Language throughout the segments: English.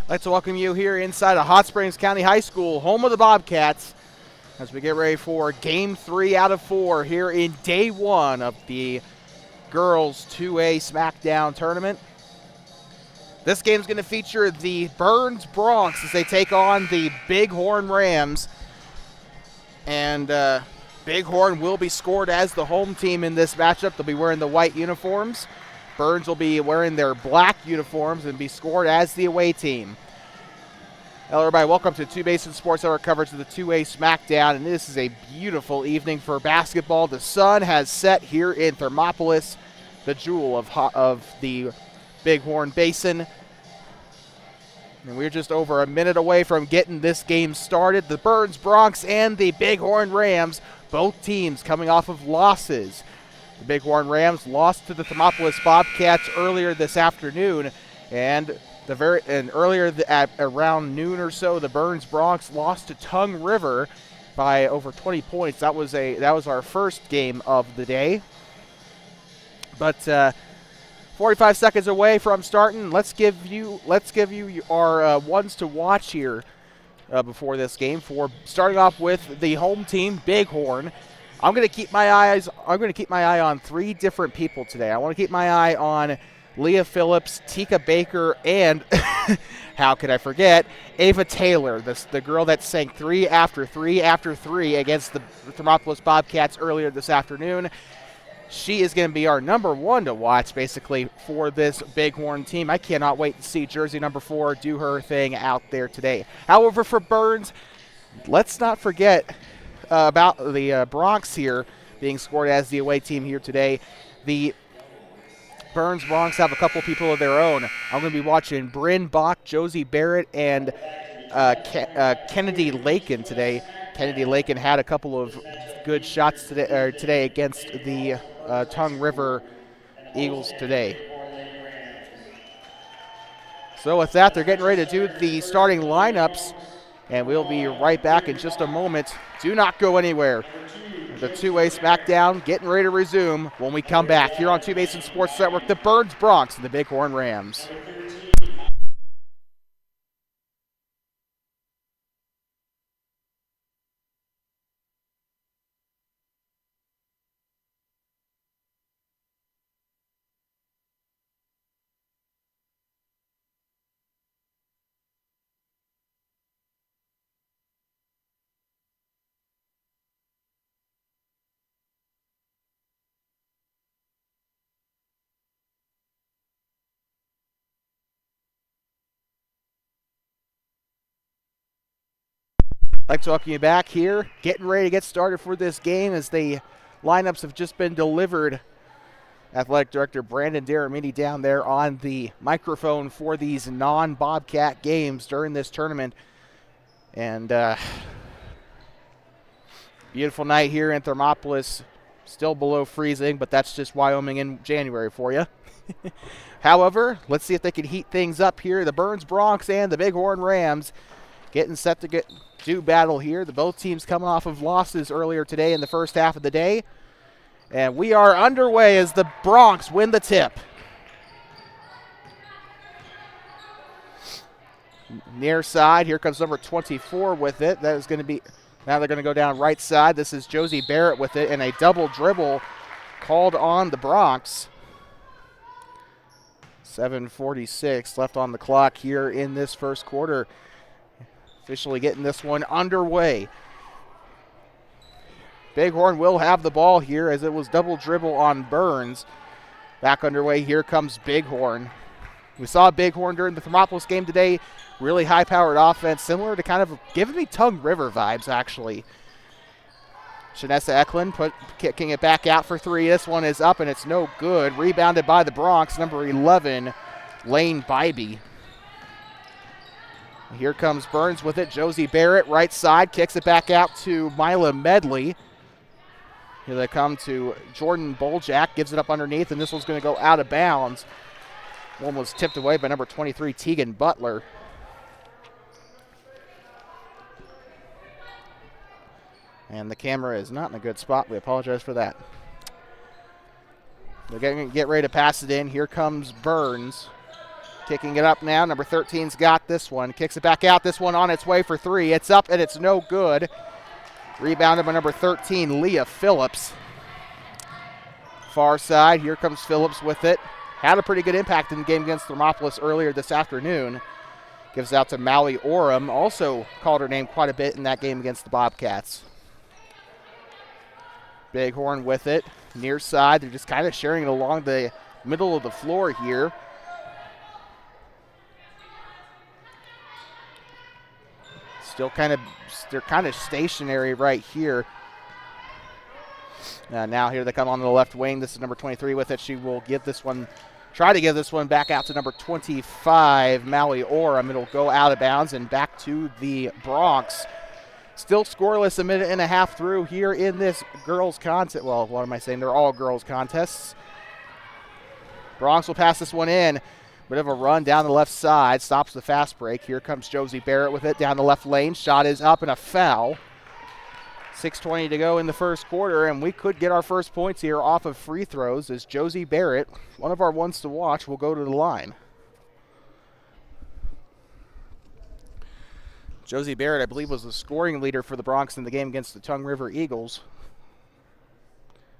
I'd like to welcome you here inside of Hot Springs County High School, home of the Bobcats, as we get ready for Game 3 out of 4 here in Day 1 of the Girls 2A SmackDown Tournament. This game is going to feature the Burns Bronx as they take on the Bighorn Rams. And Bighorn will be scored as the home team in this matchup. They'll be wearing the white uniforms. Burns will be wearing their black uniforms and be scored as the away team. Hello, everybody. Welcome to Two Basin Sports Hour coverage of the 2A SmackDown. And this is a beautiful evening for basketball. The sun has set here in Thermopolis, the jewel of the Bighorn Basin. And we're just over a minute away from getting this game started. The Burns Bronx and the Bighorn Rams, both teams coming off of losses. The Bighorn Rams lost to the Thermopolis Bobcats earlier this afternoon, and earlier at around noon or so, the Burns Bronx lost to Tongue River by over 20 points. That was our first game of the day. But 45 seconds away from starting. Let's give you our ones to watch here before this game. For starting off with the home team, Bighorn. I'm going to keep my eye on three different people today. I want to keep my eye on Leah Phillips, Tika Baker, and how could I forget Ava Taylor, the girl that sank 3 after 3 after 3 against the Thermopolis Bobcats earlier this afternoon. She is going to be our number one to watch, basically, for this Bighorn team. I cannot wait to see jersey number 4 do her thing out there today. However, for Burns, let's not forget about the Bronx here being scored as the away team here today. The Burns Bronx have a couple people of their own. I'm going to be watching Bryn Bach, Josie Barrett, and Kennedy Lakin today. Kennedy Lakin had a couple of good shots today against the Tongue River Eagles today. So with that, they're getting ready to do the starting lineups, and we'll be right back in just a moment. Do not go anywhere. The 2A SmackDown getting ready to resume when we come back here on Two Basin Sports Network, the Burns Bronx and the Bighorn Rams. I'd like to welcome you back here. Getting ready to get started for this game as the lineups have just been delivered. Athletic Director Brandon Daramini down there on the microphone for these non-Bobcat games during this tournament. And beautiful night here in Thermopolis. Still below freezing, but that's just Wyoming in January for you. However, let's see if they can heat things up here. The Burns Bronx and the Bighorn Rams getting set to do battle here. Both teams coming off of losses earlier today in the first half of the day. And we are underway as the Bronx win the tip. Near side, here comes number 24 with it. That is going to be, now they're going to go down right side. This is Josie Barrett with it, and a double dribble called on the Bronx. 7:46 left on the clock here in this first quarter. Officially getting this one underway. Bighorn will have the ball here as it was double dribble on Burns. Back underway, here comes Bighorn. We saw Bighorn during the Thermopolis game today. Really high-powered offense, similar to kind of giving me Tongue River vibes, actually. Shanessa Eklund kicking it back out for 3. This one is up and it's no good. Rebounded by the Bronx, number 11, Lane Bybee. Here comes Burns with it. Josie Barrett, right side, kicks it back out to Mila Medley. Here they come to Jordan Boljak, gives it up underneath, and this one's going to go out of bounds. One was tipped away by number 23, Tegan Butler. And the camera is not in a good spot. We apologize for that. They're going to get ready to pass it in. Here comes Burns. Kicking it up now. Number 13's got this one. Kicks it back out. This one on its way for three. It's up and it's no good. Rebounded by number 13, Leah Phillips. Far side. Here comes Phillips with it. Had a pretty good impact in the game against Thermopolis earlier this afternoon. Gives out to Maui Orem. Also called her name quite a bit in that game against the Bobcats. Bighorn with it. Near side. They're just kind of sharing it along the middle of the floor here. They're kind of stationary right here. Now here they come on the left wing. This is number 23 with it. She will try to give this one back out to number 25, Maui Orem. It'll go out of bounds and back to the Bronx. Still scoreless, a minute and a half through here in this girls contest. Well, what am I saying? They're all girls contests. Bronx will pass this one in. Bit of a run down the left side. Stops the fast break. Here comes Josie Barrett with it down the left lane. Shot is up and a foul. 6:20 to go in the first quarter, and we could get our first points here off of free throws as Josie Barrett, one of our ones to watch, will go to the line. Josie Barrett, I believe, was the scoring leader for the Bronx in the game against the Tongue River Eagles.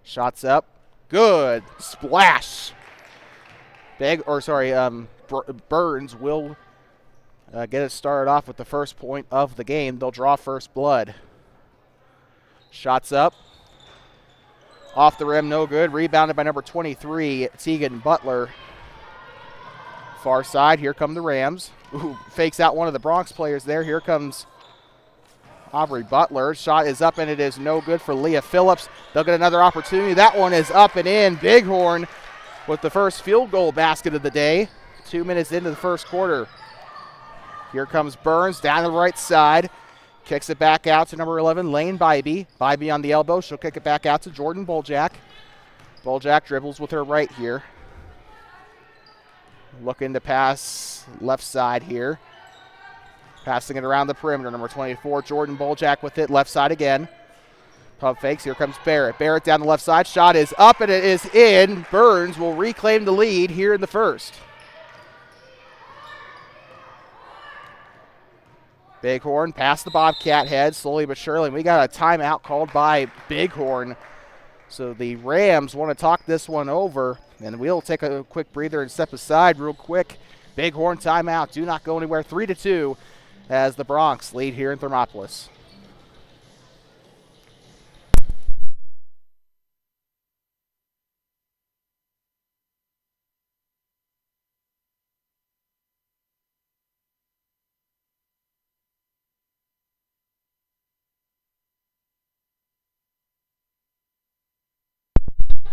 Shots up. Good. Splash. Burns will get it started off with the first point of the game. They'll draw first blood. Shots up. Off the rim, no good. Rebounded by number 23, Tegan Butler. Far side, here come the Rams. Ooh, fakes out one of the Bronx players there. Here comes Aubrey Butler. Shot is up and it is no good for Leah Phillips. They'll get another opportunity. That one is up and in. Bighorn with the first field goal basket of the day. 2 minutes into the first quarter. Here comes Burns down the right side. Kicks it back out to number 11, Lane Bybee. Bybee on the elbow. She'll kick it back out to Jordan Boljak. Boljak dribbles with her right here. Looking to pass left side here. Passing it around the perimeter. Number 24, Jordan Boljak with it. Left side again. Pump fakes. Here comes Barrett. Barrett down the left side. Shot is up and it is in. Burns will reclaim the lead here in the first. Bighorn past the Bobcat head slowly but surely. We got a timeout called by Bighorn. So the Rams want to talk this one over, and we'll take a quick breather and step aside real quick. Bighorn timeout. Do not go anywhere. 3-2 as the Bronx lead here in Thermopolis.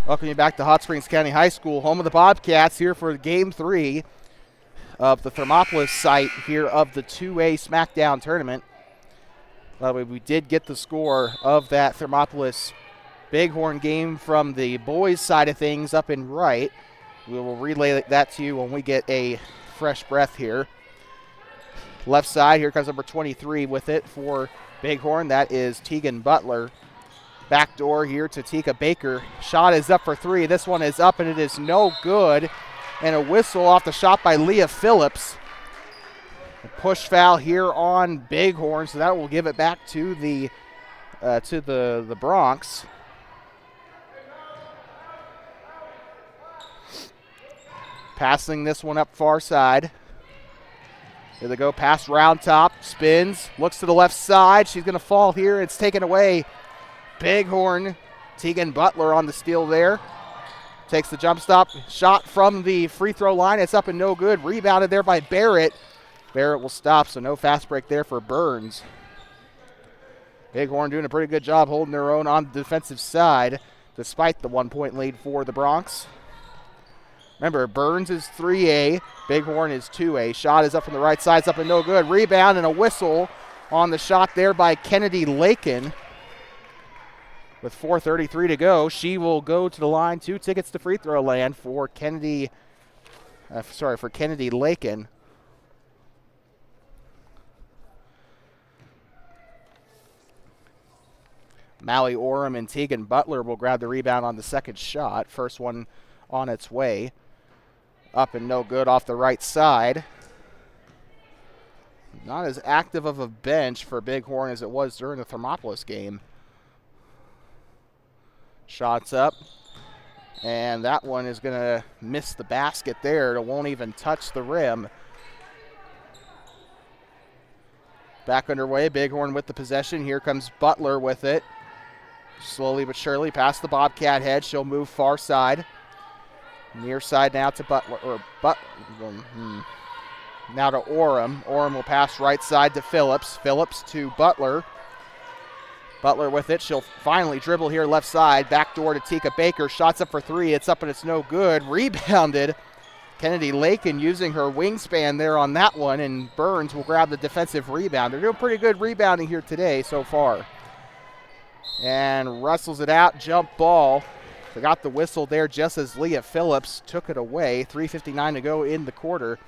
Welcome you back to Hot Springs County High School, home of the Bobcats, here for Game 3 of the Thermopolis site here of the 2A SmackDown tournament. By the way, we did get the score of that Thermopolis Bighorn game from the boys' side of things up in right. We will relay that to you when we get a fresh breath here. Left side, here comes number 23 with it for Bighorn. That is Tegan Butler. Back door here to Tika Baker. Shot is up for three. This one is up and it is no good. And a whistle off the shot by Leah Phillips. A push foul here on Bighorn, so that will give it back to the Bronx. Passing this one up far side. Here they go, pass round top, spins, looks to the left side. She's going to fall here. It's taken away. Bighorn, Tegan Butler on the steal there. Takes the jump stop. Shot from the free throw line. It's up and no good. Rebounded there by Barrett. Barrett will stop, so no fast break there for Burns. Bighorn doing a pretty good job holding their own on the defensive side despite the 1 point lead for the Bronx. Remember, Burns is 3A. Bighorn is 2A. Shot is up from the right side. It's up and no good. Rebound and a whistle on the shot there by Kennedy Lakin. With 4:33 to go, she will go to the line. 2 tickets to free throw land for Kennedy Lakin. Maui Orem and Tegan Butler will grab the rebound on the second shot. First one on its way. Up and no good off the right side. Not as active of a bench for Bighorn as it was during the Thermopolis game. Shots up. And that one is going to miss the basket there. It won't even touch the rim. Back underway, Bighorn with the possession. Here comes Butler with it. Slowly but surely past the Bobcat head. She'll move far side. Near side now to Butler. Now to Orem. Orem will pass right side to Phillips. Phillips to Butler. Butler with it. She'll finally dribble here left side. Backdoor to Tika Baker. Shots up for three. It's up and it's no good. Rebounded. Kennedy Lakin using her wingspan there on that one, and Burns will grab the defensive rebound. They're doing pretty good rebounding here today so far. And wrestles it out. Jump ball. Forgot the whistle there just as Leah Phillips took it away. 3:59 to go in the quarter.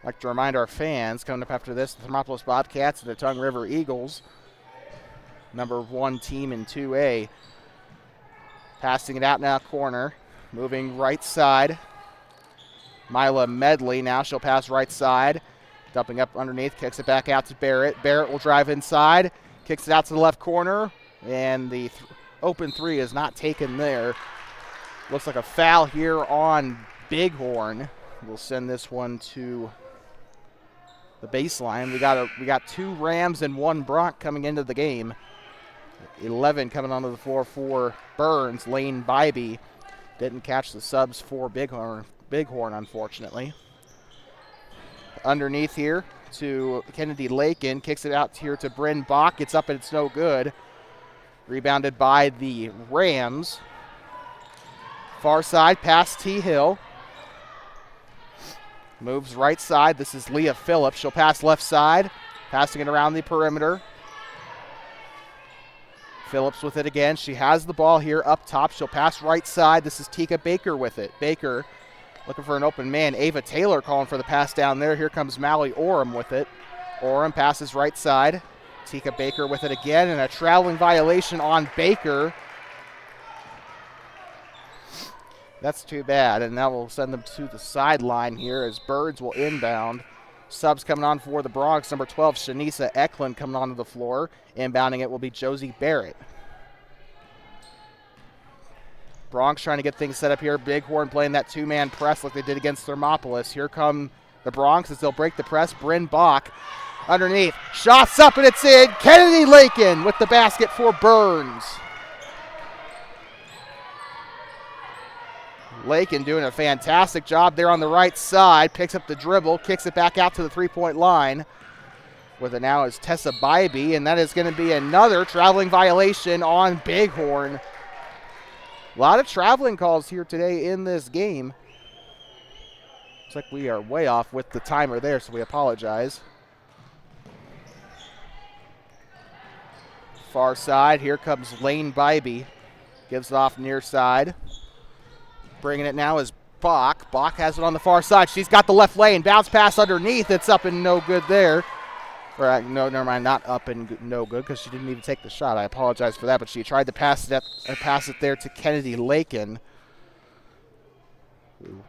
I'd like to remind our fans, coming up after this, the Thermopolis Bobcats and the Tongue River Eagles, #1 team in 2A. Passing it out now, corner. Moving right side. Mila Medley now, she'll pass right side. Dumping up underneath, kicks it back out to Barrett. Barrett will drive inside. Kicks it out to the left corner, and the open three is not taken there. Looks like a foul here on Bighorn. We'll send this one to the baseline. We got 2 Rams and 1 Bronc coming into the game. 11 coming onto the floor for Burns. Lane Bybee didn't catch the subs for Bighorn, unfortunately. Underneath here to Kennedy Lakin, kicks it out here to Bryn Bach. It's up and it's no good. Rebounded by the Rams. Far side, past T. Hill. Moves right side. This is Leah Phillips. She'll pass left side, passing it around the perimeter. Phillips with it again. She has the ball here up top. She'll pass right side. This is Tika Baker with it. Baker looking for an open man. Ava Taylor calling for the pass down there. Here comes Mallory Orem with it. Orem passes right side. Tika Baker with it again, and a traveling violation on Baker. That's too bad, and that will send them to the sideline here as Birds will inbound. Subs coming on for the Bronx, number 12, Shanisa Eklund coming onto the floor. Inbounding it will be Josie Barrett. Bronx trying to get things set up here. Bighorn playing that 2-man press like they did against Thermopolis. Here come the Bronx as they'll break the press. Bryn Bach underneath. Shots up and it's in. Kennedy Lakin with the basket for Burns. Lakin doing a fantastic job there on the right side. Picks up the dribble, kicks it back out to the three-point line. With it now is Tessa Bybee, and that is going to be another traveling violation on Bighorn. A lot of traveling calls here today in this game. Looks like we are way off with the timer there, so we apologize. Far side, here comes Lane Bybee. Gives it off near side. Bringing it now is Bach. Bach has it on the far side. She's got the left lane. Bounce pass underneath. It's up and no good there. Or, no, never mind, not up and no good because she didn't even take the shot. I apologize for that, but she tried to pass it there to Kennedy Lakin, who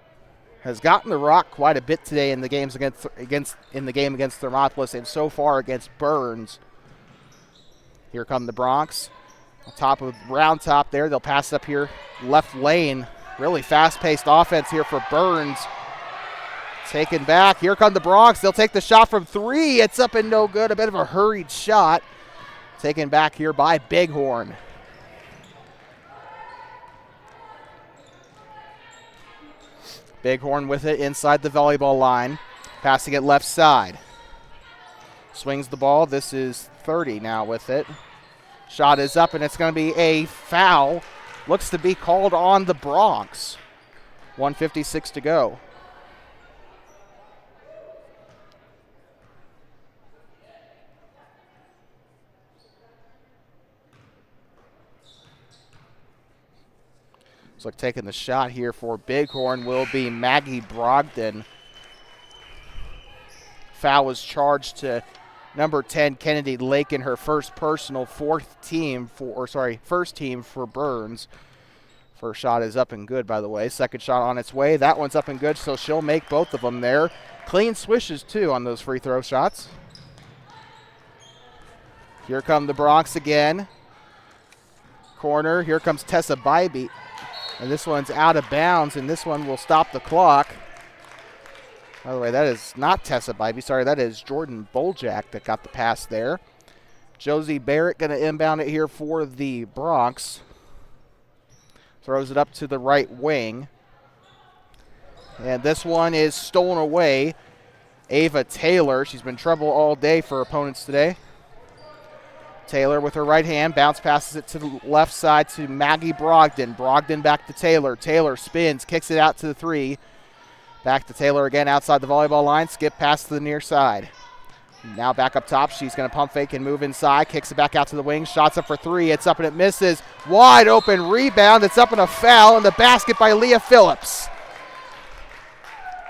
has gotten the rock quite a bit today in the games against Thermopolis and so far against Burns. Here come the Bronx. On top of round top there, they'll pass it up here left lane. Really fast-paced offense here for Burns. Taken back. Here come the Bronx. They'll take the shot from 3. It's up and no good. A bit of a hurried shot. Taken back here by Bighorn. Bighorn with it inside the volleyball line. Passing it left side. Swings the ball. This is 30 now with it. Shot is up and it's going to be a foul. Looks to be called on the Bronx. 1:56 to go. Looks like taking the shot here for Bighorn will be Maggie Brogdon. Foul was charged to number 10, Kennedy Lakin, her first team for Burns. First shot is up and good, by the way. Second shot on its way. That one's up and good, so she'll make both of them there. Clean swishes, too, on those free throw shots. Here come the Bronx again. Corner. Here comes Tessa Bybee. And this one's out of bounds, and this one will stop the clock. By the way, that is not Tessa Bybee. Sorry, that is Jordan Boljak that got the pass there. Josie Barrett going to inbound it here for the Bronx. Throws it up to the right wing. And this one is stolen away. Ava Taylor. She's been trouble all day for opponents today. Taylor with her right hand. Bounce passes it to the left side to Maggie Brogdon. Brogdon back to Taylor. Taylor spins, kicks it out to the three. Back to Taylor again outside the volleyball line. Skip pass to the near side. Now back up top. She's going to pump fake and move inside. Kicks it back out to the wing. Shots up for three. It's up and it misses. Wide open rebound. It's up and a foul. And the basket by Leah Phillips.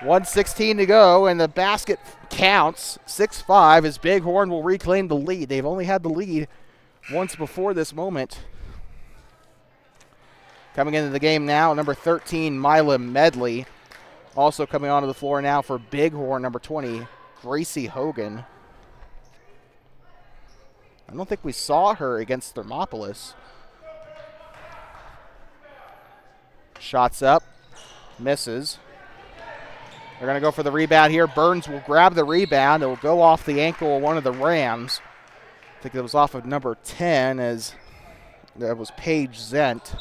1:16 to go. And the basket counts. 6-5 as Bighorn will reclaim the lead. They've only had the lead once before this moment. Coming into the game now, number 13, Mila Medley. Also coming onto the floor now for Bighorn, number 20, Gracie Hogan. I don't think we saw her against Thermopolis. Shots up, misses. They're going to go for the rebound here. Burns will grab the rebound. It will go off the ankle of one of the Rams. I think it was off of number 10 as that was Paige Zent.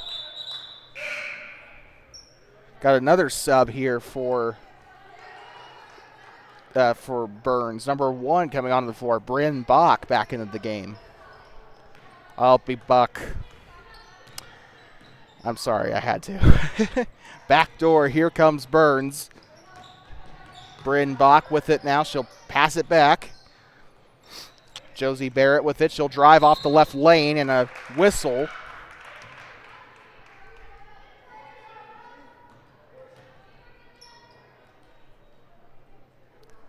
Got another sub here for Burns. Number 1 coming onto the floor, Bryn Bach back into the game. I'll be Buck. I'm sorry, I had to. Back door, here comes Burns. Bryn Bach with it now. She'll pass it back. Josie Barrett with it. She'll drive off the left lane and a whistle.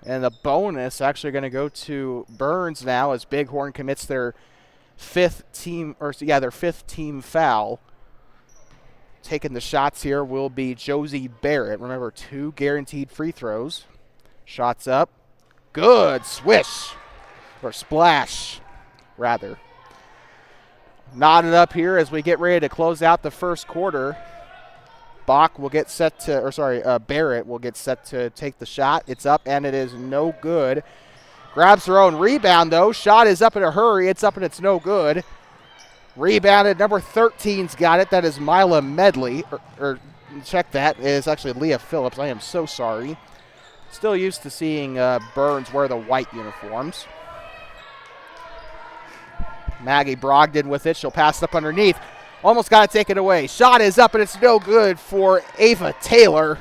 And the bonus actually going to go to Burns now as Bighorn commits their fifth team foul. Taking the shots here will be Josie Barrett. Remember, 2 guaranteed free throws. Shots up. Good swish. Or splash, rather. Knotted up here as we get ready to close out the first quarter. Barrett will get set to take the shot. It's up, and it is no good. Grabs her own rebound, though. Shot is up in a hurry. It's up, and it's no good. Rebounded. Number 13's got it. That is Mila Medley. Check that. It is actually Leah Phillips. I am so sorry. Still used to seeing Burns wear the white uniforms. Maggie Brogdon with it. She'll pass it up underneath. Almost got to take it away. Shot is up, and it's no good for Ava Taylor.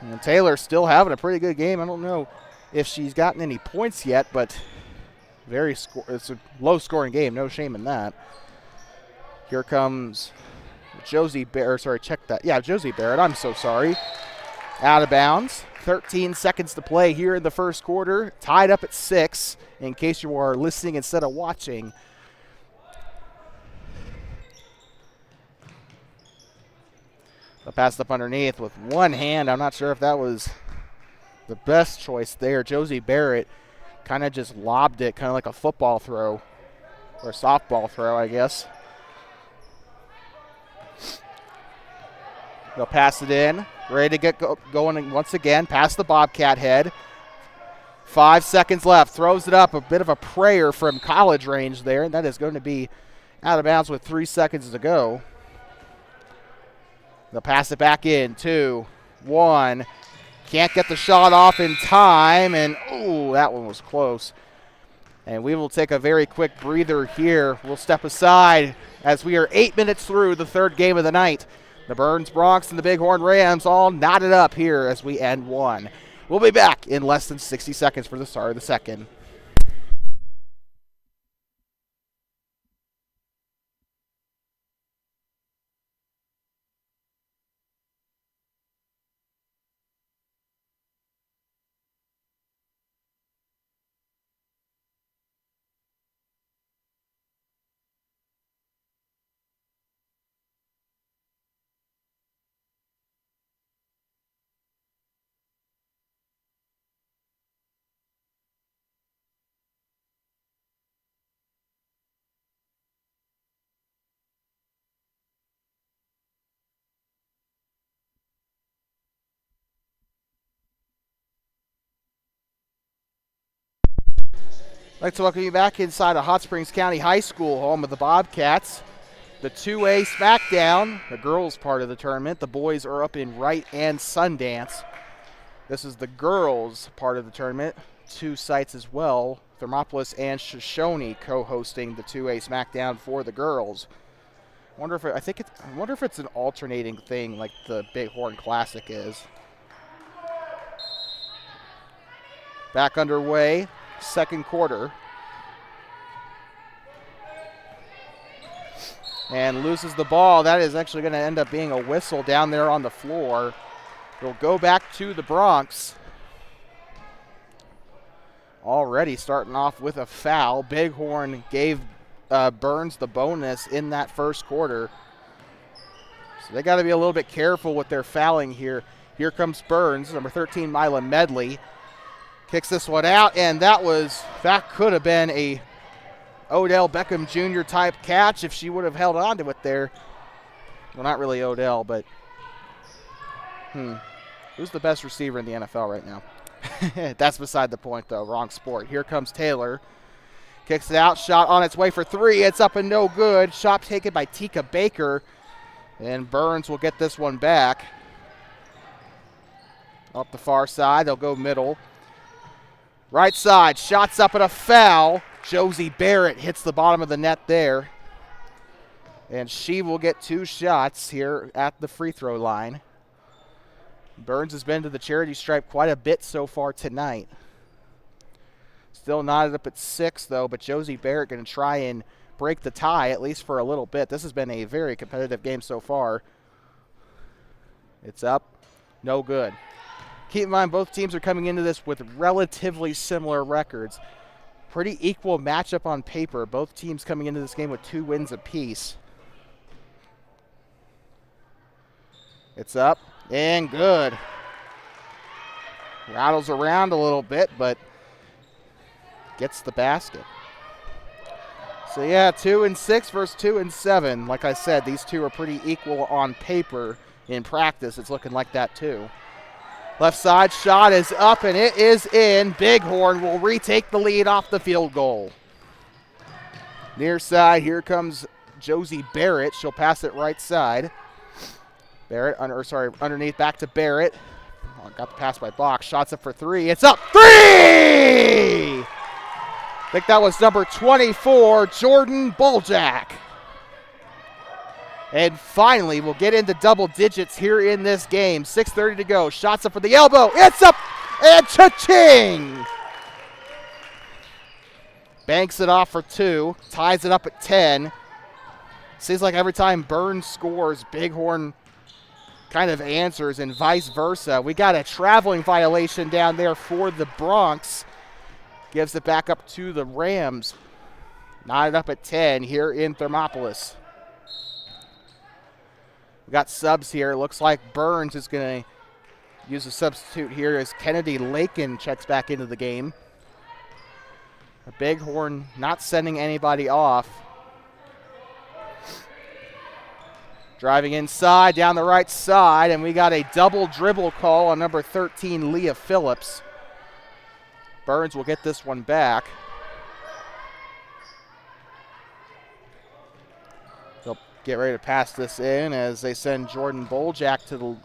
And Taylor's still having a pretty good game. I don't know if she's gotten any points yet, but it's a low-scoring game. No shame in that. Here comes Josie Barrett. Sorry, check that. Yeah, Josie Barrett. I'm so sorry. Out of bounds. 13 seconds to play here in the first quarter. Tied up at 6, in case you are listening instead of watching. The pass up underneath with one hand. I'm not sure if that was the best choice there. Josie Barrett kind of just lobbed it, kind of like a football throw or a softball throw, I guess. They'll pass it in. Ready to get going once again. Past the Bobcat head. 5 seconds left. Throws it up. A bit of a prayer from college range there, and that is going to be out of bounds with 3 seconds to go. They'll pass it back in. 2, 1. Can't get the shot off in time, and that one was close. And we will take a very quick breather here. We'll step aside as we are 8 minutes through the third game of the night. The Burns Bronx and the Bighorn Rams all knotted up here as we end one. We'll be back in less than 60 seconds for the start of the second. I'd like to welcome you back inside of Hot Springs County High School, home of the Bobcats. The 2A SmackDown, the girls part of the tournament. The boys are up in Wright and Sundance. This is the girls part of the tournament. 2 sites as well. Thermopolis and Shoshone co-hosting the 2A SmackDown for the girls. I wonder if it's an alternating thing like the Bighorn Classic is. Back underway, second quarter. And loses the ball. That is actually going to end up being a whistle down there on the floor. It'll go back to the Bronx. Already starting off with a foul. Bighorn gave Burns the bonus in that first quarter. So they got to be a little bit careful with their fouling here. Here comes Burns, number 13, Mila Medley. Kicks this one out, and that could have been a Odell Beckham Jr. type catch if she would have held on to it there. Well, not really Odell, but who's the best receiver in the NFL right now? That's beside the point, though. Wrong sport. Here comes Taylor. Kicks it out. Shot on its way for 3. It's up and no good. Shot taken by Tika Baker. And Burns will get this one back. Up the far side. They'll go middle. Right side. Shots up and a foul. Josie Barrett hits the bottom of the net there. And she will get 2 shots here at the free throw line. Burns has been to the charity stripe quite a bit so far tonight. Still knotted up at 6, though, but Josie Barrett going to try and break the tie, at least for a little bit. This has been a very competitive game so far. It's up. No good. Keep in mind, both teams are coming into this with relatively similar records. Pretty equal matchup on paper. Both teams coming into this game with 2 wins apiece. It's up and good. Rattles around a little bit, but gets the basket. So yeah, 2 and 6 versus 2 and 7. Like I said, these two are pretty equal on paper. In practice, it's looking like that too. Left side shot is up and it is in. Bighorn will retake the lead off the field goal. Near side, here comes Josie Barrett. She'll pass it right side. Barrett, underneath back to Barrett. Oh, got the pass by Bach. Shots up for 3. It's up. 3! I think that was number 24, Jordan Boljak. And finally, we'll get into double digits here in this game. 6:30 to go. Shots up for the elbow. It's up and cha-ching! Banks it off for 2. Ties it up at 10. Seems like every time Burns scores, Bighorn kind of answers and vice versa. We got a traveling violation down there for the Bronx. Gives it back up to the Rams. Knotted up at 10 here in Thermopolis. We got subs here. Looks like Burns is going to use a substitute here as Kennedy Lakin checks back into the game. A Bighorn not sending anybody off. Driving inside, down the right side, and we got a double dribble call on number 13, Leah Phillips. Burns will get this one back. They'll get ready to pass this in as they send Jordan Boljak to the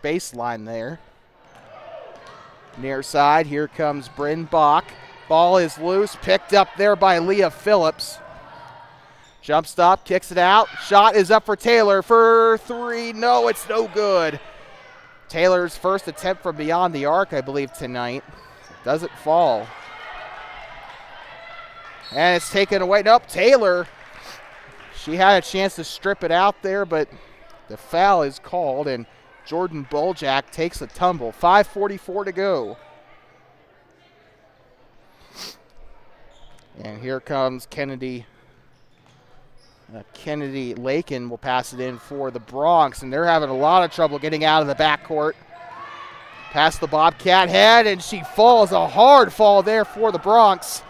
baseline there. Near side, here comes Bryn Bach. Ball is loose, picked up there by Leah Phillips. Jump stop, kicks it out. Shot is up for Taylor for 3. No, it's no good. Taylor's first attempt from beyond the arc, I believe, tonight. Doesn't fall. And it's taken away. Nope, Taylor. She had a chance to strip it out there, but the foul is called, and Jordan Boljak takes a tumble. 5:44 to go. And here comes Kennedy Lakin will pass it in for the Bronx, and they're having a lot of trouble getting out of the backcourt. Past the Bobcat head, and she falls. A hard fall there for the Bronx.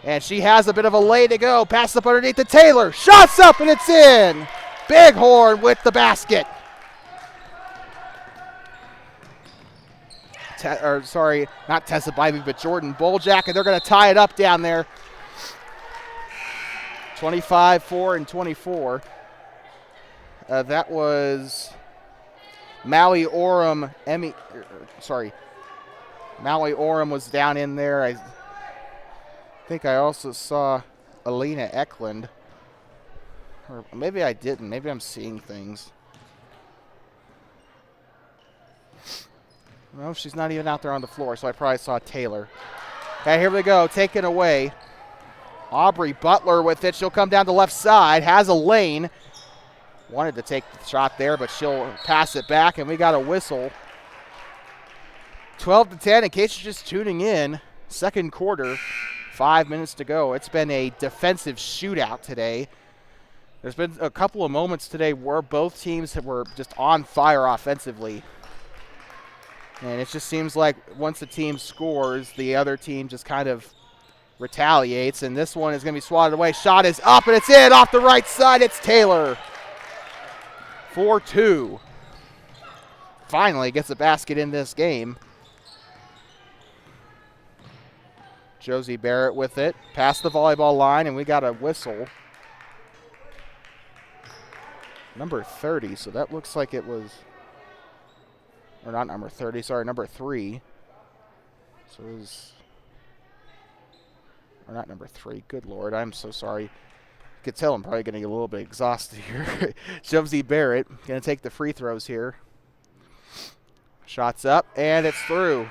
And she has a bit of a lay to go. Pass up underneath to Taylor. Shots up, and it's in. Bighorn with the basket. not Tessa Bybee, but Jordan Boljak, and they're going to tie it up down there. 25-4 and 24. That was Maui Orem. Maui Orem was down in there. I think I also saw Alina Eklund. Or maybe I didn't. Maybe I'm seeing things. No, she's not even out there on the floor, so I probably saw Taylor. Okay, here we go. Taken away. Aubrey Butler with it. She'll come down the left side. Has a lane. Wanted to take the shot there, but she'll pass it back, and we got a whistle. 12-10, in case you're just tuning in. Second quarter, 5 minutes to go. It's been a defensive shootout today. There's been a couple of moments today where both teams were just on fire offensively. And it just seems like once a team scores, the other team just kind of retaliates. And this one is going to be swatted away. Shot is up, and it's in off the right side. It's Taylor. 4-2. Finally gets a basket in this game. Josie Barrett with it. Past the volleyball line, and we got a whistle. Number 30, so that looks like it was, or not number 30, sorry, number 3. So it was, or not number 3, good Lord, I'm so sorry. You could tell I'm probably getting a little bit exhausted here. Josie Barrett going to take the free throws here. Shots up, and it's through.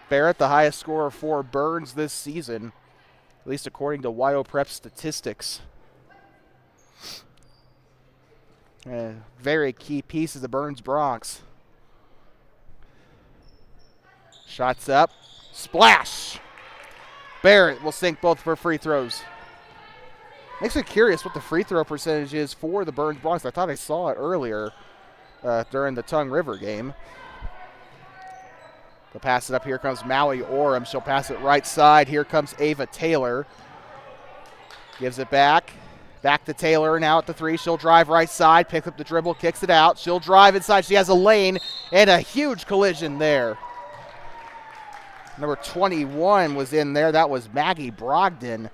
Barrett, the highest scorer for Burns this season, at least according to Wyo Prep statistics. Very key piece of the Burns Bronx. Shots up. Splash! Barrett will sink both of her free throws. Makes me curious what the free throw percentage is for the Burns Bronx. I thought I saw it earlier during the Tongue River game. They'll pass it up. Here comes Maui Orem. She'll pass it right side. Here comes Ava Taylor. Gives it back. Back to Taylor now at the 3. She'll drive right side, pick up the dribble, kicks it out. She'll drive inside. She has a lane and a huge collision there. Number 21 was in there. That was Maggie Brogdon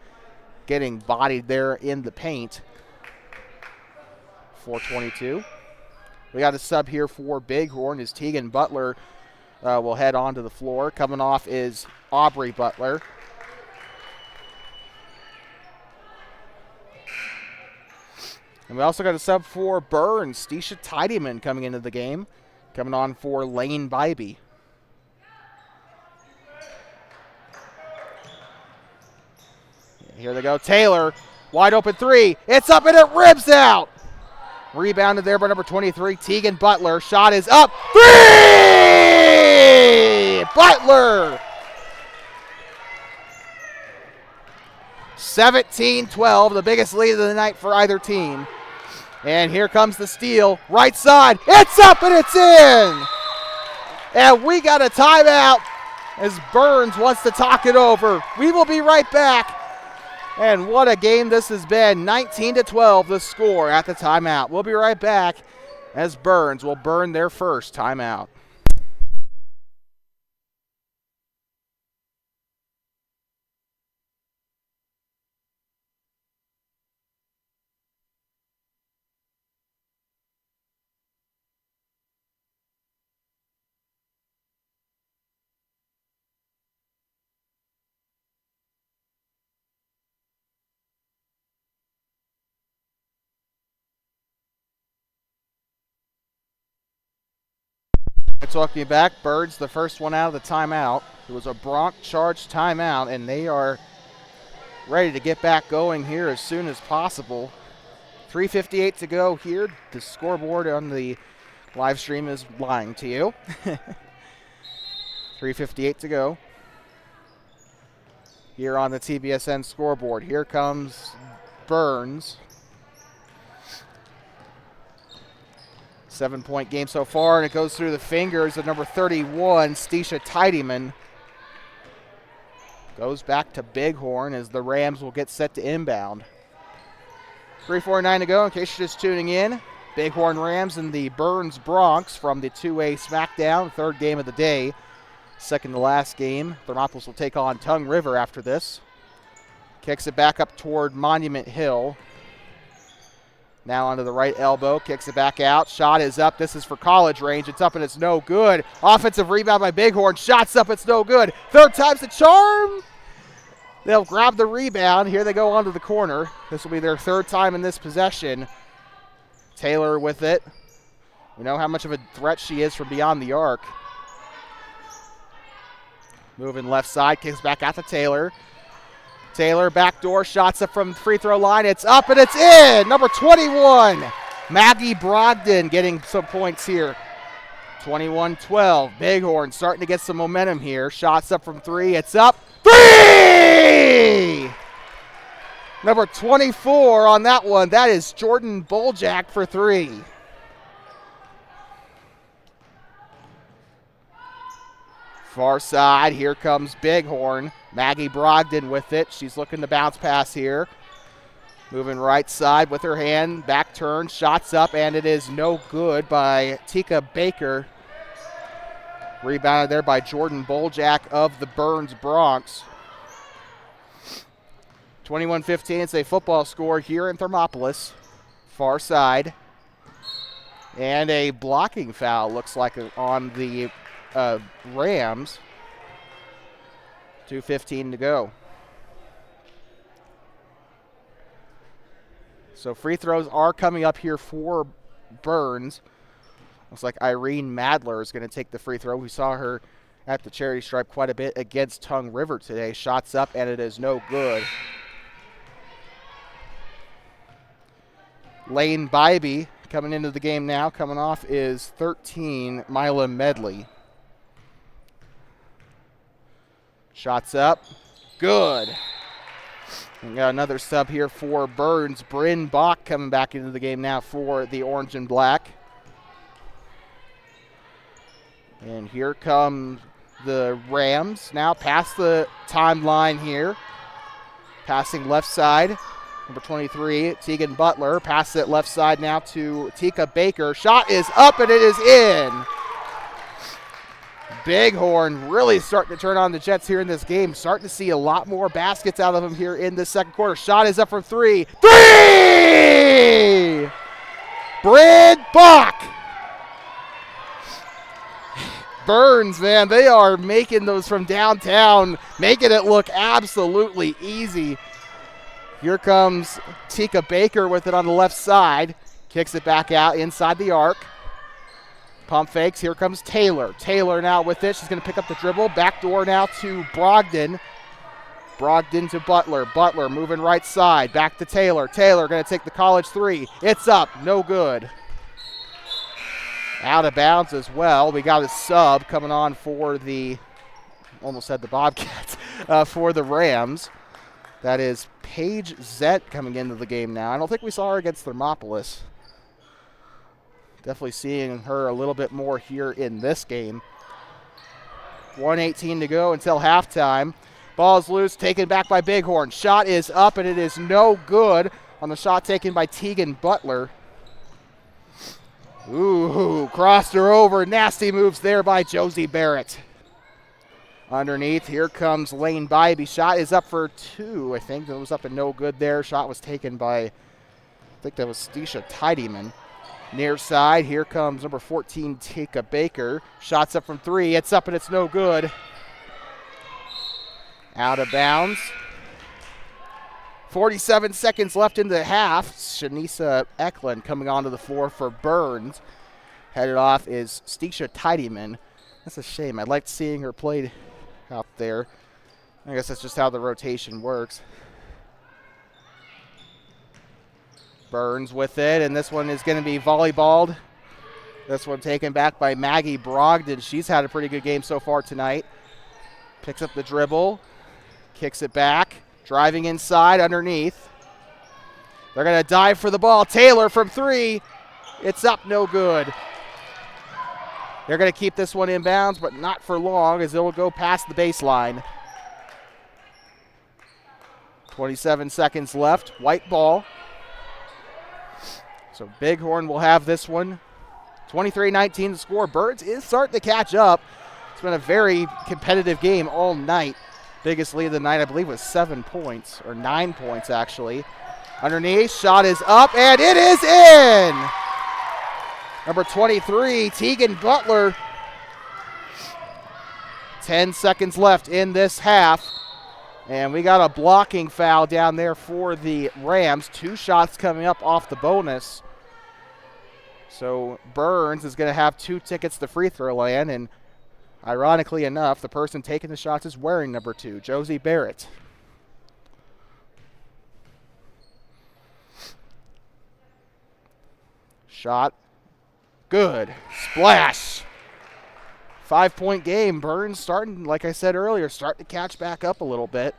getting bodied there in the paint. 4:22. We got a sub here for Bighorn as Tegan Butler will head onto the floor. Coming off is Aubrey Butler. And we also got a sub for Burns. Stisha Tidyman coming into the game. Coming on for Lane Bybee. Here they go. Taylor, wide open 3. It's up and it ribs out. Rebounded there by number 23, Tegan Butler. Shot is up. 3! Butler! 17-12, the biggest lead of the night for either team. And here comes the steal. Right side. It's up and it's in. And we got a timeout as Burns wants to talk it over. We will be right back. And what a game this has been. 19-12 the score at the timeout. We'll be right back as Burns will burn their first timeout. Talking back, Birds the first one out of the timeout. It was a Bronx charged timeout, and they are ready to get back going here as soon as possible. 3:58 to go here. The scoreboard on the live stream is lying to you. 3:58 to go here on the TBSN scoreboard. Here comes Burns. 7-point game so far, and it goes through the fingers of number 31, Stisha Tidyman. Goes back to Bighorn as the Rams will get set to inbound. 3:49 to go in case you're just tuning in. Bighorn Rams and the Burns Bronx from the 2A SmackDown, third game of the day. Second to last game. Thermopolis will take on Tongue River after this. Kicks it back up toward Monument Hill. Now onto the right elbow, kicks it back out. Shot is up. This is for college range. It's up and it's no good. Offensive rebound by Bighorn. Shot's up, it's no good. Third time's the charm. They'll grab the rebound. Here they go onto the corner. This will be their third time in this possession. Taylor with it. We know how much of a threat she is from beyond the arc. Moving left side, kicks back out to Taylor. Taylor, backdoor, shots up from the free throw line. It's up and it's in. Number 21, Maggie Brogdon getting some points here. 21-12. Bighorn starting to get some momentum here. Shots up from three. It's up. Three! Number 24 on that one. That is Jordan Boljak for three. Far side, here comes Bighorn. Maggie Brogdon with it. She's looking to bounce pass here. Moving right side with her hand. Back turn, shots up, and it is no good by Tika Baker. Rebounded there by Jordan Boljak of the Burns Bronx. 21-15, it's a football score here in Thermopolis. Far side. And a blocking foul looks like on the Rams. 2:15 to go. So free throws are coming up here for Burns. Looks like Irene Madler is going to take the free throw. We saw her at the charity stripe quite a bit against Tongue River today. Shots up, and it is no good. Lane Bybee coming into the game now. Coming off is 13, Mila Medley. Shots up. Good. We got another sub here for Burns. Bryn Bach coming back into the game now for the orange and black. And here come the Rams. Now past the timeline here. Passing left side. Number 23, Tegan Butler. Pass it left side now to Tika Baker. Shot is up and it is in. Bighorn really starting to turn on the Jets here in this game. Starting to see a lot more baskets out of them here in this second quarter. Shot is up from three. Three! Bryn Bach. Burns, man, they are making those from downtown, making it look absolutely easy. Here comes Tika Baker with it on the left side. Kicks it back out inside the arc. Pump fakes. Here comes Taylor. Taylor now with it. She's going to pick up the dribble. Backdoor now to Brogdon. Brogdon to Butler. Butler moving right side. Back to Taylor. Taylor going to take the college three. It's up. No good. Out of bounds as well. We got a sub coming on for the, almost said the Bobcats, for the Rams. That is Paige Zett coming into the game now. I don't think we saw her against Thermopolis. Definitely seeing her a little bit more here in this game. 1:18 to go until halftime. Ball's loose, taken back by Bighorn. Shot is up, and it is no good on the shot taken by Tegan Butler. Ooh, crossed her over. Nasty moves there by Josie Barrett. Underneath, here comes Lane Bybee. Shot is up for two, I think. That was up and no good there. Shot was taken by, I think that was Stisha Tidyman. Near side, here comes number 14, Tika Baker. Shots up from three. It's up and it's no good. Out of bounds. 47 seconds left in the half. Shanisa Eklund coming onto the floor for Burns. Headed off is Stisha Tidyman. That's a shame. I liked seeing her play out there. I guess that's just how the rotation works. Burns with it, and this one is going to be volleyballed. This one taken back by Maggie Brogdon. She's had a pretty good game so far tonight. Picks up the dribble, kicks it back, driving inside underneath. They're going to dive for the ball. Taylor from three. It's up, no good. They're going to keep this one in bounds, but not for long as it will go past the baseline. 27 seconds left. White ball. So Bighorn will have this one. 23-19 the score. Burns is starting to catch up. It's been a very competitive game all night. Biggest lead of the night, I believe, was 7 points, or 9 points, actually. Underneath, shot is up, and it is in! Number 23, Tegan Butler. 10 seconds left in this half. And we got a blocking foul down there for the Rams. 2 shots coming up off the bonus. So Burns is going to have 2 tickets to free throw land, and ironically enough, the person taking the shots is wearing number 2, Josie Barrett. Shot. Good. Splash. 5-point game. Burns starting, like I said earlier, starting to catch back up a little bit.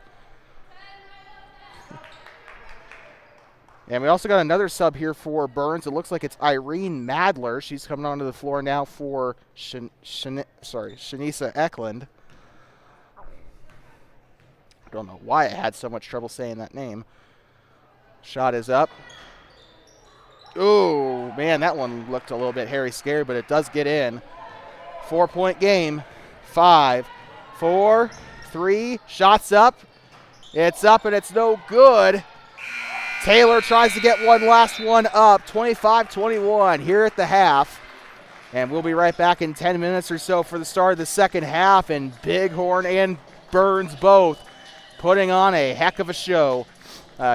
And we also got another sub here for Burns. It looks like it's Irene Madler. She's coming onto the floor now for Shanisa Eklund. I don't know why I had so much trouble saying that name. Shot is up. Oh, man, that one looked a little bit hairy scary, but it does get in. 4-point game. 5, 4, 3. Shots up. It's up, and it's no good. Taylor tries to get one last one up. 25-21 here at the half. And we'll be right back in 10 minutes or so for the start of the second half. And Bighorn and Burns both putting on a heck of a show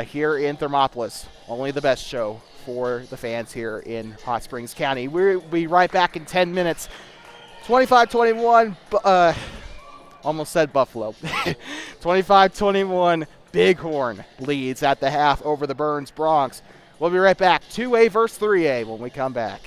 here in Thermopolis. Only the best show for the fans here in Hot Springs County. We'll be right back in 10 minutes. 25-21, almost said Buffalo. 25-21, Bighorn leads at the half over the Burns Bronx. We'll be right back. 2A versus 3A when we come back.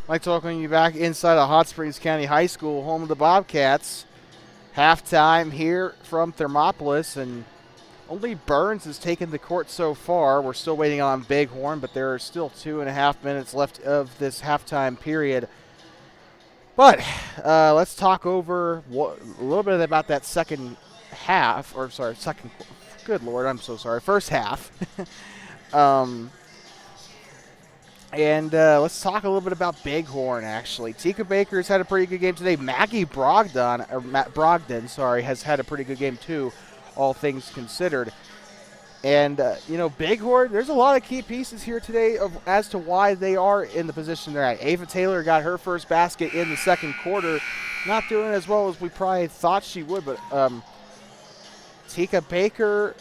I'd like to welcome you back inside of Hot Springs County High School, home of the Bobcats. Halftime here from Thermopolis, and only Burns has taken the court so far. We're still waiting on Bighorn, but there are still 2.5 minutes left of this halftime period. But let's talk over a little bit about that second half, or sorry, good Lord, I'm so sorry, first half. And let's talk a little bit about Bighorn, actually. Tika Baker's had a pretty good game today. Maggie Brogdon, has had a pretty good game, too, all things considered. And, Bighorn, there's a lot of key pieces here today as to why they are in the position they're at. Ava Taylor got her first basket in the second quarter. Not doing as well as we probably thought she would, but Tika Baker,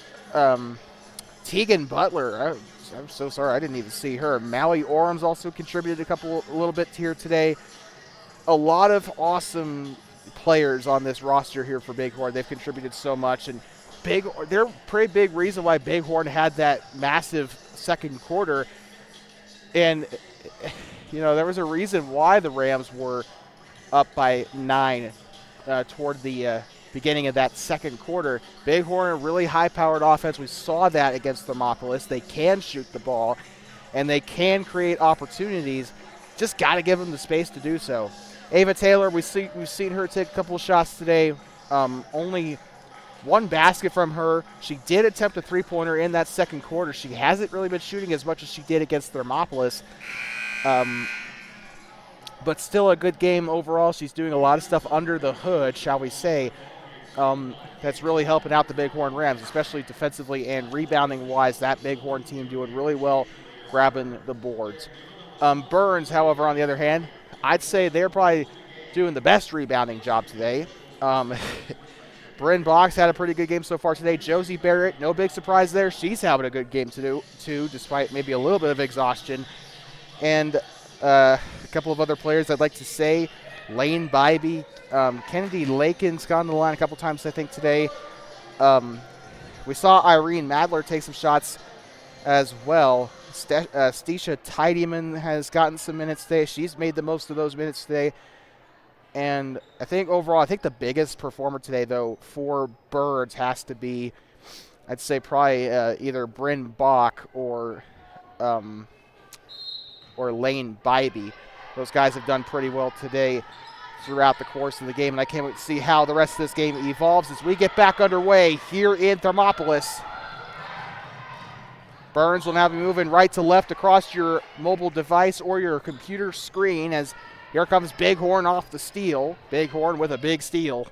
Tegan Butler, I'm so sorry, I didn't even see her. Maui Orams also contributed a little bit here today. A lot of awesome players on this roster here for Bighorn. They've contributed so much, and they're a pretty big reason why Bighorn had that massive second quarter. And, there was a reason why the Rams were up by 9 toward the beginning of that second quarter. Bighorn, a really high-powered offense. We saw that against Thermopolis. They can shoot the ball, and they can create opportunities. Just got to give them the space to do so. Ava Taylor, we've seen her take a couple of shots today. Only one basket from her. She did attempt a three-pointer in that second quarter. She hasn't really been shooting as much as she did against Thermopolis. But still a good game overall. She's doing a lot of stuff under the hood, shall we say. That's really helping out the Bighorn Rams, especially defensively and rebounding-wise. That Bighorn team doing really well grabbing the boards. Burns, however, on the other hand, I'd say they're probably doing the best rebounding job today. Bryn Box had a pretty good game so far today. Josie Barrett, no big surprise there. She's having a good game too, despite maybe a little bit of exhaustion. And a couple of other players I'd like to say. Lane Bybee, Kennedy Lakin's gone to the line a couple times, I think, today. We saw Irene Madler take some shots as well. Stisha Tidyman has gotten some minutes today. She's made the most of those minutes today. And I think overall, the biggest performer today, though, for Birds has to be, I'd say probably either Bryn Bach or Lane Bybee. Those guys have done pretty well today throughout the course of the game, and I can't wait to see how the rest of this game evolves as we get back underway here in Thermopolis. Burns will now be moving right to left across your mobile device or your computer screen as here comes Bighorn off the steal. Bighorn with a big steal.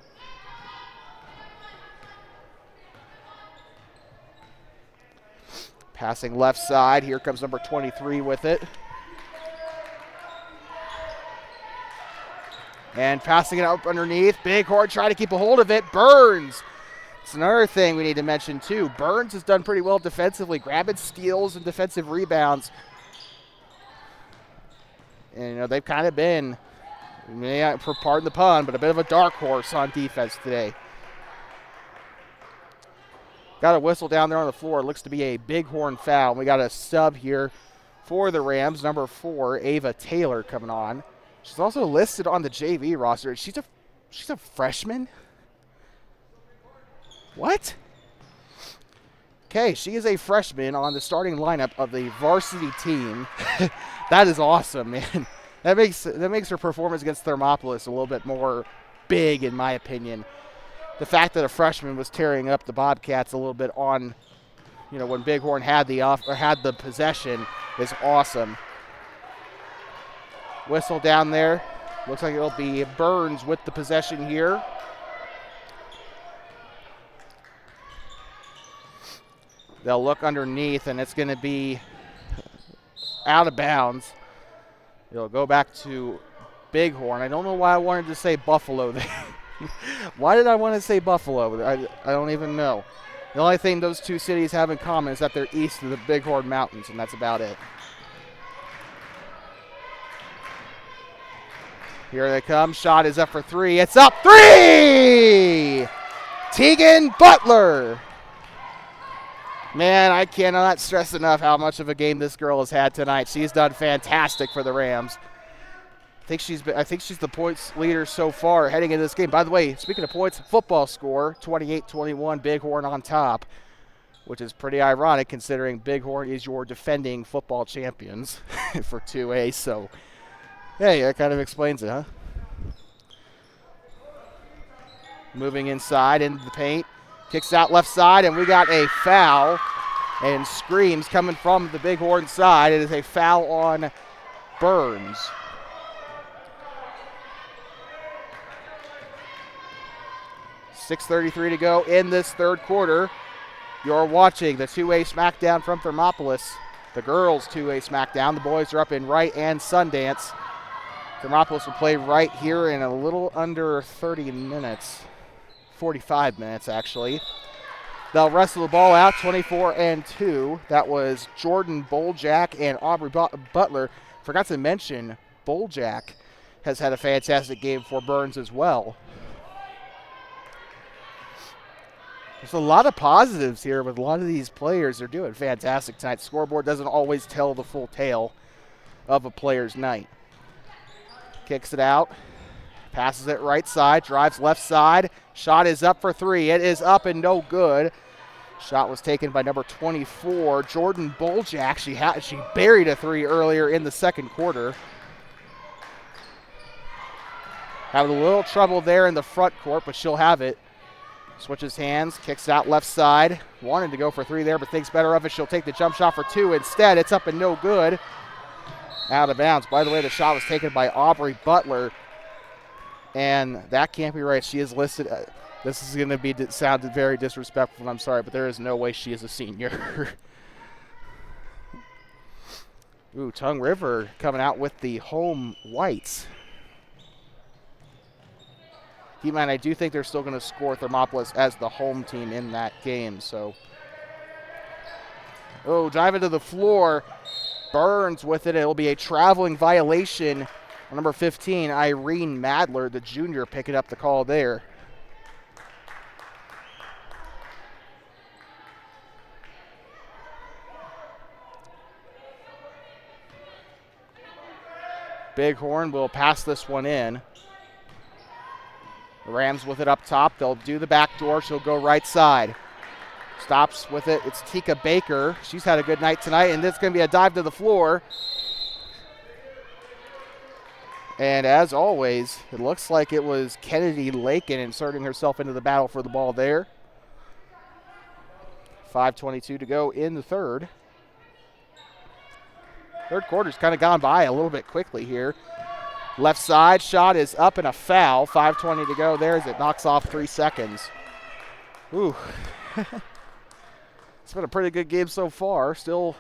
Passing left side. Here comes number 23 with it. And passing it up underneath. Bighorn trying to keep a hold of it. Burns. It's another thing we need to mention, too. Burns has done pretty well defensively, grabbing steals and defensive rebounds. And, they've kind of been, pardon the pun, but a bit of a dark horse on defense today. Got a whistle down there on the floor. It looks to be a Bighorn foul. We got a sub here for the Rams. Number 4, Ava Taylor, coming on. She's also listed on the JV roster. She's a freshman? What? Okay, she is a freshman on the starting lineup of the varsity team. That is awesome, man. That makes her performance against Thermopolis a little bit more big, in my opinion. The fact that a freshman was tearing up the Bobcats a little bit on, when Bighorn had the possession is awesome. Whistle down there. Looks like it'll be Burns with the possession here. They'll look underneath, and it's going to be out of bounds. It'll go back to Bighorn. I don't know why I wanted to say Buffalo there. Why did I want to say Buffalo? I don't even know. The only thing those two cities have in common is that they're east of the Bighorn Mountains, and that's about it. Here they come. Shot is up for 3. It's up. 3! Tegan Butler. Man, I cannot stress enough how much of a game this girl has had tonight. She's done fantastic for the Rams. I think she's the points leader so far heading into this game. By the way, speaking of points, football score 28-21, Bighorn on top, which is pretty ironic considering Bighorn is your defending football champions for 2A. So, hey, that kind of explains it, huh? Moving inside into the paint, kicks out left side, and we got a foul. And screams coming from the Bighorn side. It is a foul on Burns. .6:33 to go in this third quarter. You're watching the 2A Smackdown from Thermopolis. The girls' 2A Smackdown. The boys are up in Wright and Sundance. Thermopolis will play Wright here in a little under 30 minutes. 45 minutes, actually. They'll wrestle the ball out, 24-2. That was Jordan Boljak and Aubrey Butler. Forgot to mention, Boljak has had a fantastic game for Burns as well. There's a lot of positives here with a lot of these players. They're doing fantastic tonight. The scoreboard doesn't always tell the full tale of a player's night. Kicks it out. Passes it right side. Drives left side. Shot is up for three. It is up and no good. Shot was taken by number 24, Jordan Boljak. She buried a three earlier in the second quarter. Having a little trouble there in the front court, but she'll have it. Switches hands, kicks out left side. Wanted to go for three there, but thinks better of it. She'll take the jump shot for two instead. It's up and no good. Out of bounds. By the way, the shot was taken by Aubrey Butler. And that can't be right. She is listed. This is going to sound very disrespectful, and I'm sorry, but there is no way she is a senior. Ooh, Tongue River coming out with the home whites. Keep in mind, I do think they're still going to score Thermopolis as the home team in that game. So, driving to the floor. Burns with it. It'll be a traveling violation. Number 15, Irene Madler, the junior, picking up the call there. Bighorn will pass this one in. The Rams with it up top. They'll do the back door. She'll go right side. Stops with it. It's Tika Baker. She's had a good night tonight, and this is going to be a dive to the floor. And as always, it looks like it was Kennedy Lakin inserting herself into the battle for the ball there. 5:22 to go in the third. Third quarter's kind of gone by a little bit quickly here. Left side shot is up and a foul. 5:20 to go there as it knocks off 3 seconds. Ooh. It's been a pretty good game so far. Still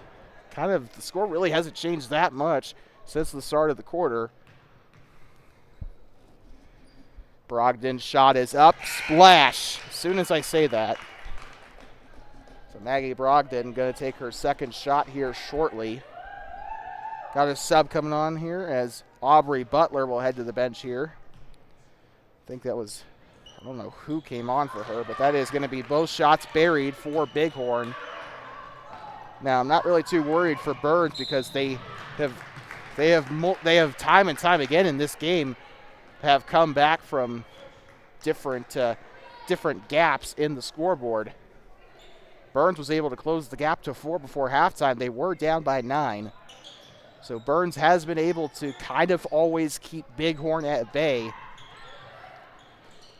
kind of, the score really hasn't changed that much since the start of the quarter. Brogdon's shot is up. Splash. As soon as I say that. So Maggie Brogdon going to take her second shot here shortly. Got a sub coming on here as Aubrey Butler will head to the bench here. I think that was, I don't know who came on for her, but that is going to be both shots buried for Bighorn. Now, I'm not really too worried for Burns because they have time and time again in this game have come back from different gaps in the scoreboard. Burns was able to close the gap to 4 before halftime. They were down by 9. So Burns has been able to kind of always keep Bighorn at bay.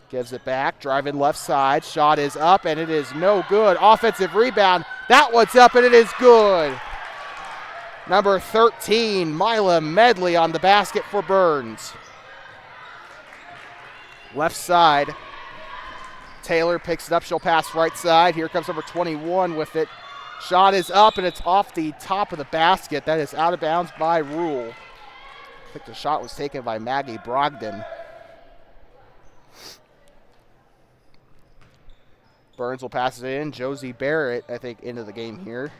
Gives it back, driving left side. Shot is up, and it is no good. Offensive rebound. That one's up, and it is good. Number 13, Mila Medley on the basket for Burns. Left side. Taylor picks it up. She'll pass right side. Here comes number 21 with it. Shot is up, and it's off the top of the basket. That is out of bounds by rule. I think the shot was taken by Maggie Brogdon. Burns will pass it in. Josie Barrett, I think, into the game here.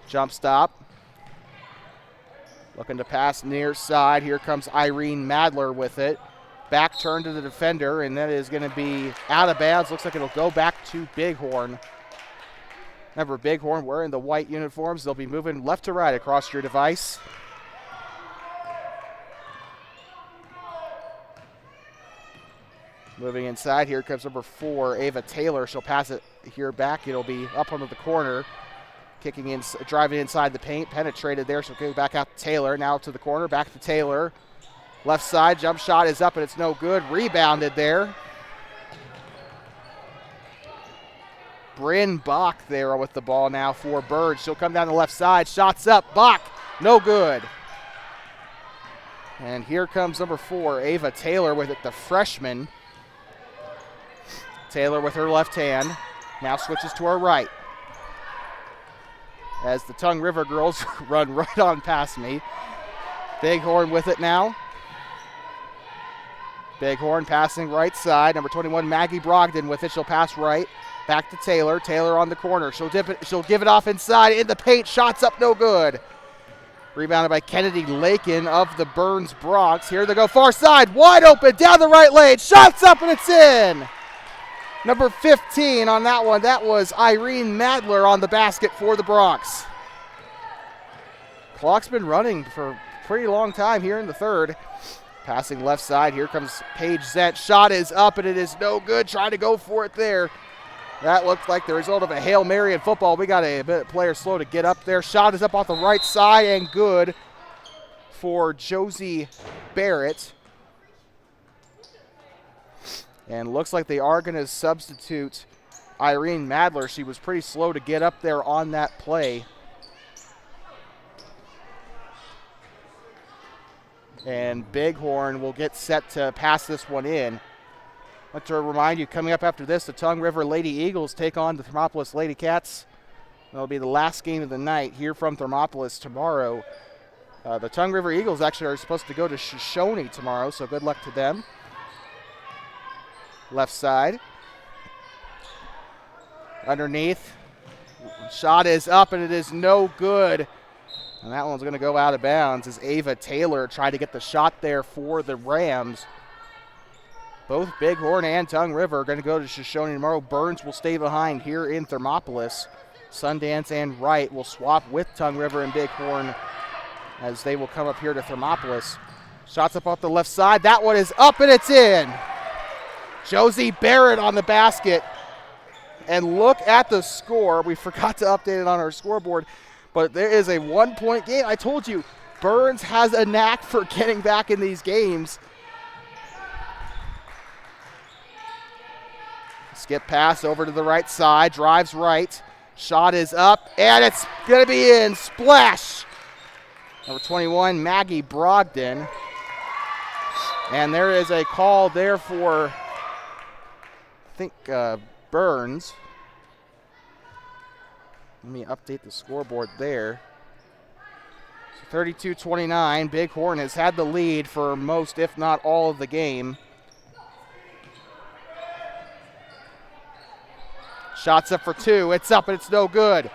Jump stop. Looking to pass near side. Here comes Irene Madler with it. Back turn to the defender, and that is going to be out of bounds. Looks like it'll go back to Bighorn. Remember, Bighorn wearing the white uniforms. They'll be moving left to right across your device. Moving inside, here comes number 4, Ava Taylor. She'll pass it here back. It'll be up onto the corner. Kicking in, driving inside the paint, penetrated there. She'll go back out to Taylor. Now to the corner, back to Taylor. Left side, jump shot is up and it's no good. Rebounded there. Bryn Bach there with the ball now for Birds. She'll come down the left side. Shots up. Bach, no good. And here comes number 4, Ava Taylor with it, the freshman. Taylor with her left hand. Now switches to her right. As the Tongue River girls run right on past me. Bighorn with it now. Bighorn passing right side. Number 21, Maggie Brogdon with it. She'll pass right. Back to Taylor. Taylor on the corner. She'll give it off inside in the paint. Shots up, no good. Rebounded by Kennedy Lakin of the Burns Bronx. Here they go, far side, wide open, down the right lane. Shots up and it's in. Number 15 on that one. That was Irene Madler on the basket for the Bronx. Clock's been running for a pretty long time here in the third. Passing left side. Here comes Paige Zent. Shot is up and it is no good. Trying to go for it there. That looked like the result of a Hail Mary in football. We got a bit player slow to get up there. Shot is up off the right side and good for Josie Barrett. And looks like they are going to substitute Irene Madler. She was pretty slow to get up there on that play. And Bighorn will get set to pass this one in. I'd like to remind you, coming up after this, the Tongue River Lady Eagles take on the Thermopolis Lady Cats. That'll be the last game of the night here from Thermopolis tomorrow. The Tongue River Eagles actually are supposed to go to Shoshone tomorrow, so good luck to them. Left side. Underneath. Shot is up and it is no good. And that one's going to go out of bounds as Ava Taylor tried to get the shot there for the Rams. Both Bighorn and Tongue River are going to go to Shoshone tomorrow. Burns will stay behind here in Thermopolis. Sundance and Wright will swap with Tongue River and Bighorn as they will come up here to Thermopolis. Shots up off the left side. That one is up and it's in. Josie Barrett on the basket. And look at the score. We forgot to update it on our scoreboard, but there is a 1-point game. I told you, Burns has a knack for getting back in these games. Skip pass over to the right side, drives right. Shot is up, and it's going to be in. Splash. Number 21, Maggie Brogdon. And there is a call there for, I think, Burns. Let me update the scoreboard there. So 32-29, Bighorn has had the lead for most, if not all, of the game. Shots up for two. It's up and it's no good.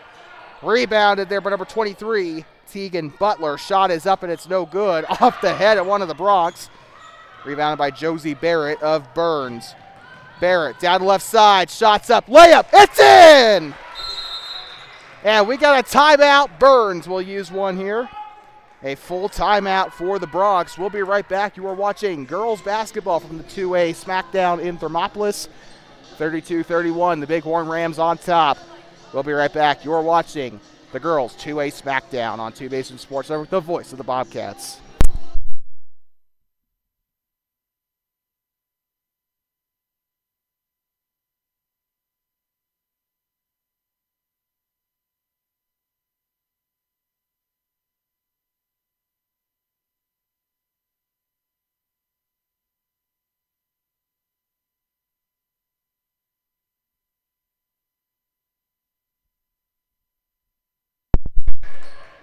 Rebounded there by number 23, Tegan Butler. Shot is up and it's no good. Off the head of one of the Bronx. Rebounded by Josie Barrett of Burns. Barrett down the left side. Shots up. Layup. It's in! And we got a timeout. Burns will use one here. A full timeout for the Bronx. We'll be right back. You are watching girls basketball from the 2A Smackdown in Thermopolis. 32-31, the Bighorn Rams on top. We'll be right back. You're watching the girls 2A Smackdown on 2Basin Sports Network, the voice of the Bobcats.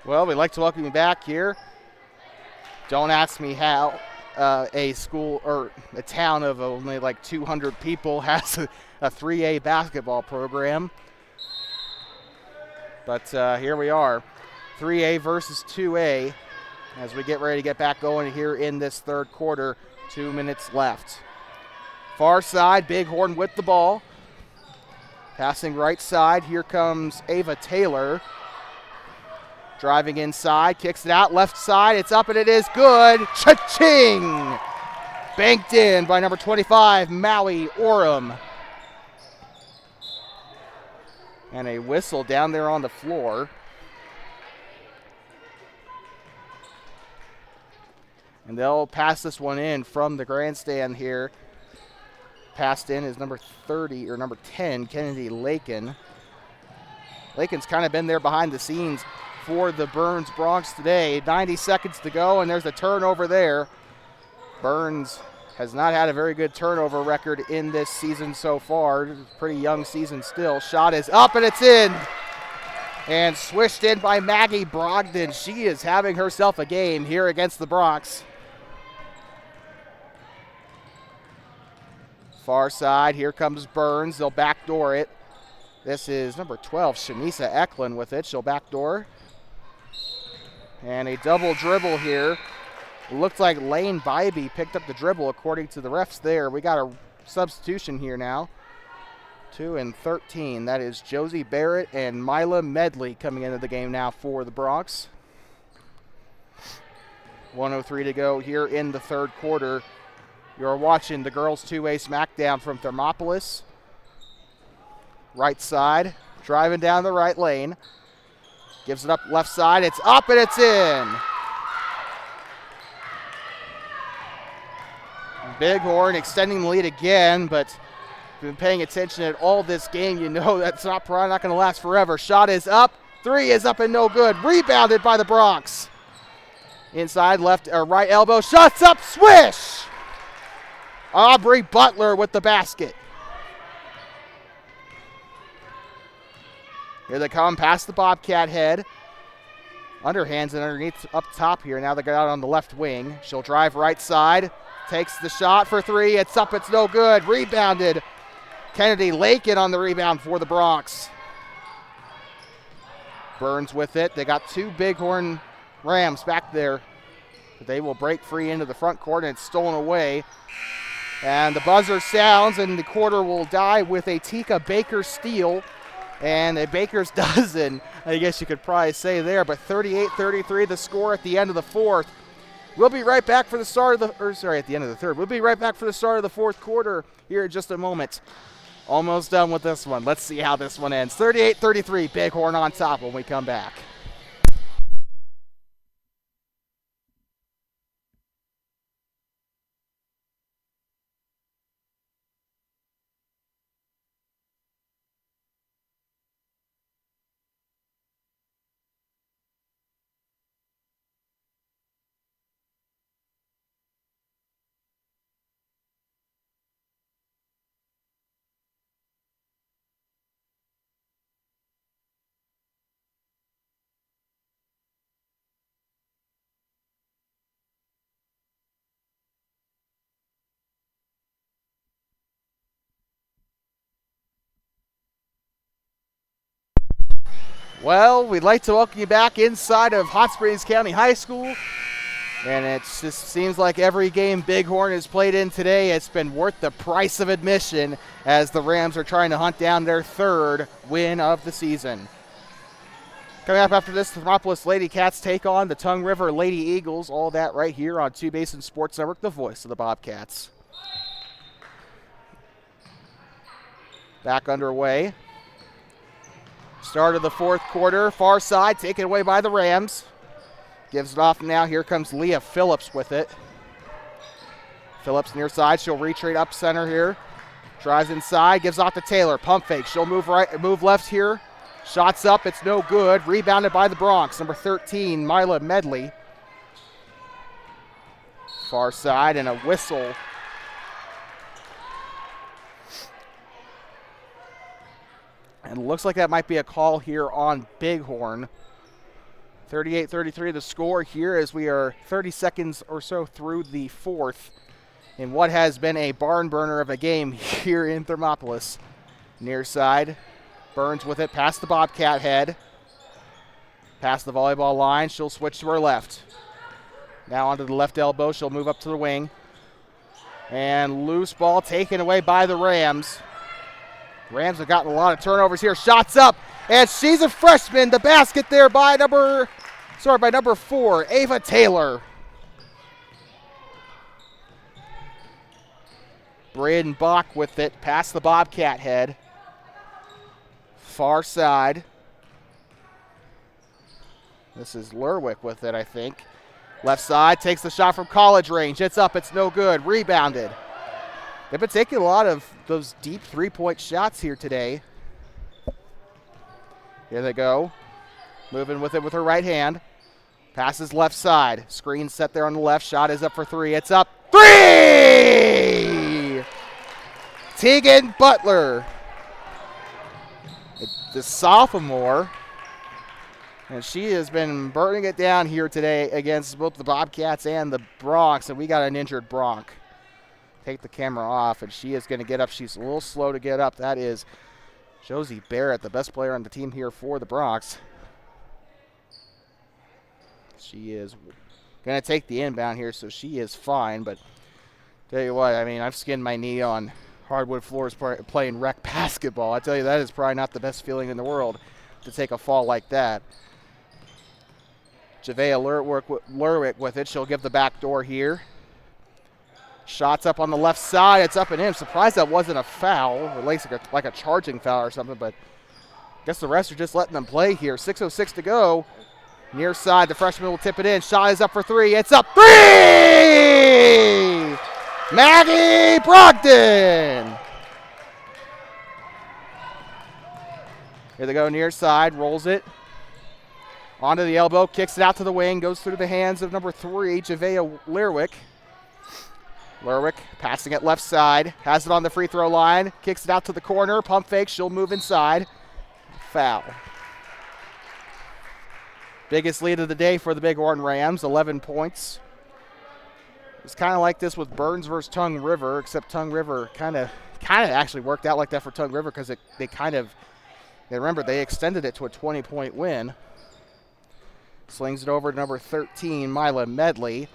Well, we'd like to welcome you back here. Don't ask me how a school or a town of only like 200 people has a 3A basketball program. But here we are, 3A versus 2A as we get ready to get back going here in this third quarter. 2 minutes left. Far side, Bighorn with the ball. Passing right side, here comes Ava Taylor. Driving inside, kicks it out, left side, it's up and it is good. Cha-ching! Banked in by number 25, Maui Orem. And a whistle down there on the floor. And they'll pass this one in from the grandstand here. Passed in is number 30 or number 10, Kennedy Lakin. Lakin's kind of been there behind the scenes for the Burns Bronx today. 90 seconds to go, and there's a turnover there. Burns has not had a very good turnover record in this season so far. Pretty young season still. Shot is up, and it's in. And swished in by Maggie Brogdon. She is having herself a game here against the Bronx. Far side, here comes Burns. They'll backdoor it. This is number 12, Shanisa Eklund with it. She'll backdoor. And a double dribble here. It looked like Lane Bybee picked up the dribble according to the refs there. We got a substitution here now. 2 and 13. That is Josie Barrett and Mila Medley coming into the game now for the Bronx. 1:03 to go here in the third quarter. You're watching the girls 2A smackdown from Thermopolis. Right side, driving down the right lane. Gives it up left side. It's up and it's in. Bighorn extending the lead again, but if you've been paying attention at all this game, you know that's probably not going to last forever. Shot is up. 3 is up and no good. Rebounded by the Bronx. Inside left or right elbow. Shots up. Swish. Aubrey Butler with the basket. Here they come past the Bobcat head. Underhands and underneath up top here. Now they got out on the left wing. She'll drive right side. Takes the shot for 3. It's up. It's no good. Rebounded. Kennedy Lakin on the rebound for the Bronx. Burns with it. They got 2 Bighorn Rams back there. But they will break free into the front court, and it's stolen away. And the buzzer sounds, and the quarter will die with a Tika Baker steal. And a Baker's dozen, I guess you could probably say there. But 38-33 the score at the end of the fourth. We'll be right back for the start of at the end of the third. We'll be right back for the start of the fourth quarter here in just a moment. Almost done with this one. Let's see how this one ends. 38-33, Bighorn on top when we come back. Well, we'd like to welcome you back inside of Hot Springs County High School. And it just seems like every game Bighorn has played in today, it's been worth the price of admission as the Rams are trying to hunt down their 3rd win of the season. Coming up after this, the Thermopolis Lady Cats take on the Tongue River Lady Eagles. All that right here on Two Basin Sports Network, the voice of the Bobcats. Back underway. Start of the fourth quarter, far side, taken away by the Rams. Gives it off now. Here comes Leah Phillips with it. Phillips near side. She'll retreat up center here. Drives inside, gives off to Taylor. Pump fake. She'll move right, move left here. Shots up. It's no good. Rebounded by the Bronx. Number 13, Mila Medley. Far side and a whistle. And it looks like that might be a call here on Bighorn. 38-33 the score here as we are 30 seconds or so through the fourth in what has been a barn burner of a game here in Thermopolis. Near side, Burns with it past the Bobcat head. Past the volleyball line, she'll switch to her left. Now onto the left elbow, she'll move up to the wing. And loose ball taken away by the Rams. Rams have gotten a lot of turnovers here. Shots up, and she's a freshman. The basket there by number 4, Ava Taylor. Braden Bach with it, past the Bobcat head. Far side. This is Lerwick with it, I think. Left side, takes the shot from college range. It's up, it's no good. Rebounded. They've been taking a lot of those deep three-point shots here today. Here they go. Moving with it with her right hand. Passes left side. Screen set there on the left. Shot is up for three. It's up. Three! Tegan Butler. The sophomore. And she has been burning it down here today against both the Bobcats and the Broncs. And we got an injured Bronc. Take the camera off, and she is going to get up. She's a little slow to get up. That is Josie Barrett, the best player on the team here for the Broncs. She is going to take the inbound here, so she is fine. But tell you what, I mean, I've skinned my knee on hardwood floors playing rec basketball. I tell you, that is probably not the best feeling in the world to take a fall like that. Javea Lerwick with it. She'll give the back door here. Shots up on the left side. It's up and in. I'm surprised that wasn't a foul, or at least like a charging foul or something, but I guess the refs are just letting them play here. 6:06 to go. Near side, the freshman will tip it in. Shot is up for three. It's up. Three! Maggie Brogdon! Here they go, near side, rolls it. Onto the elbow, kicks it out to the wing, goes through the hands of number 3, Javea Lerwick. Lerwick passing it left side, has it on the free throw line, kicks it out to the corner, pump fake, she'll move inside. Foul. Biggest lead of the day for the Bighorn Rams, 11 points. It's kind of like this with Burns versus Tongue River, except Tongue River kind of actually worked out like that for Tongue River because remember, they extended it to a 20-point win. Slings it over to number 13, Mila Medley.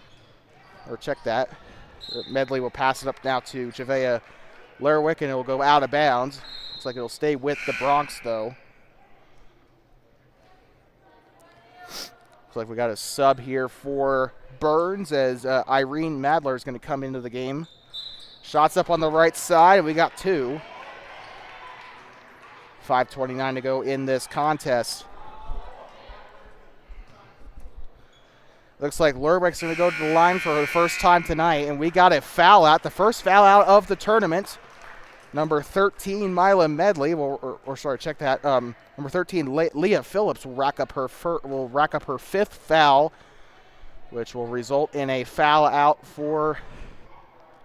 Or check that. Medley will pass it up now to Javea Lerwick, and it will go out of bounds. Looks like it'll stay with the Broncs, though. Looks like we got a sub here for Burns as Irene Madler is going to come into the game. Shots up on the right side, and we got two. 5:29 to go in this contest. Looks like Lerwick's going to go to the line for her first time tonight, and we got a foul out, the first foul out of the tournament. Number 13, Mila Medley, check that. Number 13, Leah Phillips will rack up her fifth foul, which will result in a foul out for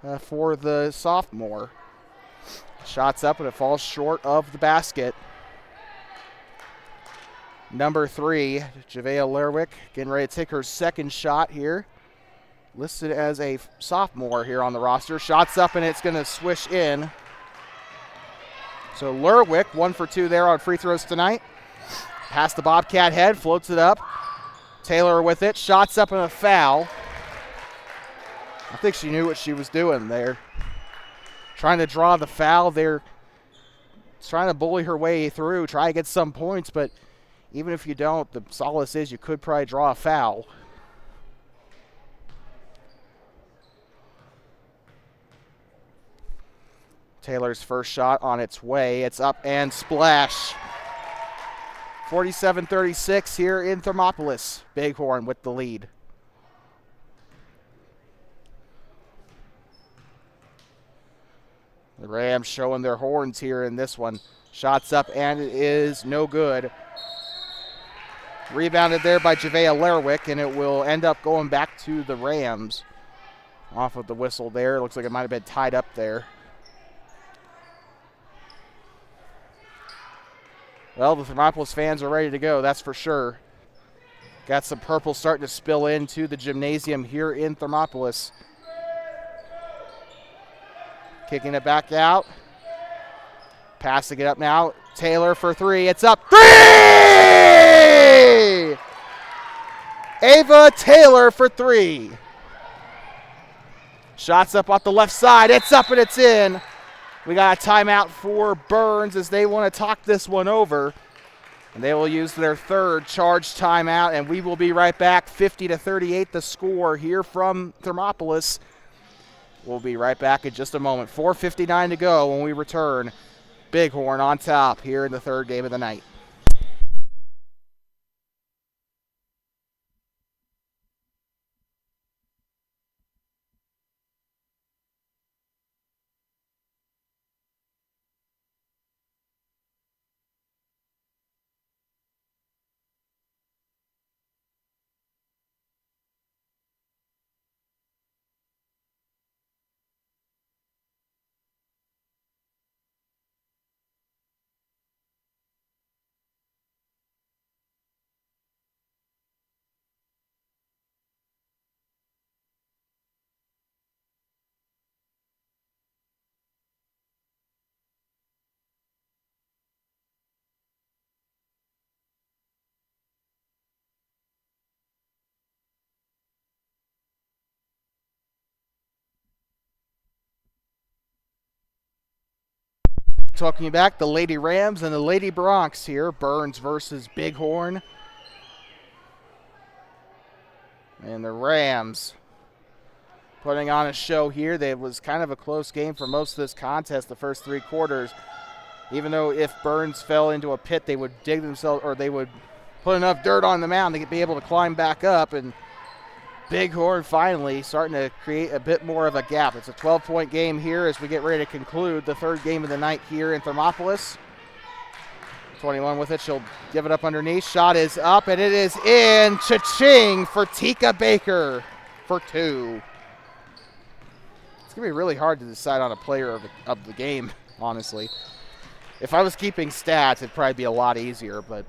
the sophomore. Shots up, and it falls short of the basket. Number 3, Javea Lerwick, getting ready to take her second shot here. Listed as a sophomore here on the roster. Shots up, and it's going to swish in. So Lerwick, 1 for 2 there on free throws tonight. Past the Bobcat head, floats it up. Taylor with it, shots up and a foul. I think she knew what she was doing there. Trying to draw the foul there. Trying to bully her way through, try to get some points, but even if you don't, the solace is you could probably draw a foul. Taylor's first shot on its way. It's up and splash. 47-36 here in Thermopolis. Bighorn with the lead. The Rams showing their horns here in this one. Shots up and it is no good. Rebounded there by Javea Lerwick, and it will end up going back to the Rams. Off of the whistle there. Looks like it might have been tied up there. Well, the Thermopolis fans are ready to go, that's for sure. Got some purple starting to spill into the gymnasium here in Thermopolis. Kicking it back out. Passing it up now. Taylor for 3. It's up. 3! Ava Taylor for 3. Shots up off the left side. It's up and it's in. We got a timeout for Burns as they want to talk this one over. And they will use their third charge timeout, and we will be right back. 50-38 the score here from Thermopolis. We'll be right back in just a moment. 4:59 to go when we return. Bighorn on top here in the third game of the night. Talking back, the Lady Rams and the Lady Bronx here. Burns versus Bighorn. And the Rams putting on a show here. It was kind of a close game for most of this contest, the first 3 quarters. Even though if Burns fell into a pit, they would dig themselves, or they would put enough dirt on the mound to be able to climb back up. And Bighorn finally starting to create a bit more of a gap. It's a 12-point game here as we get ready to conclude the third game of the night here in Thermopolis. 21 with it. She'll give it up underneath. Shot is up, and it is in. Cha-ching for Tika Baker for 2. It's going to be really hard to decide on a player of the game, honestly. If I was keeping stats, it'd probably be a lot easier, but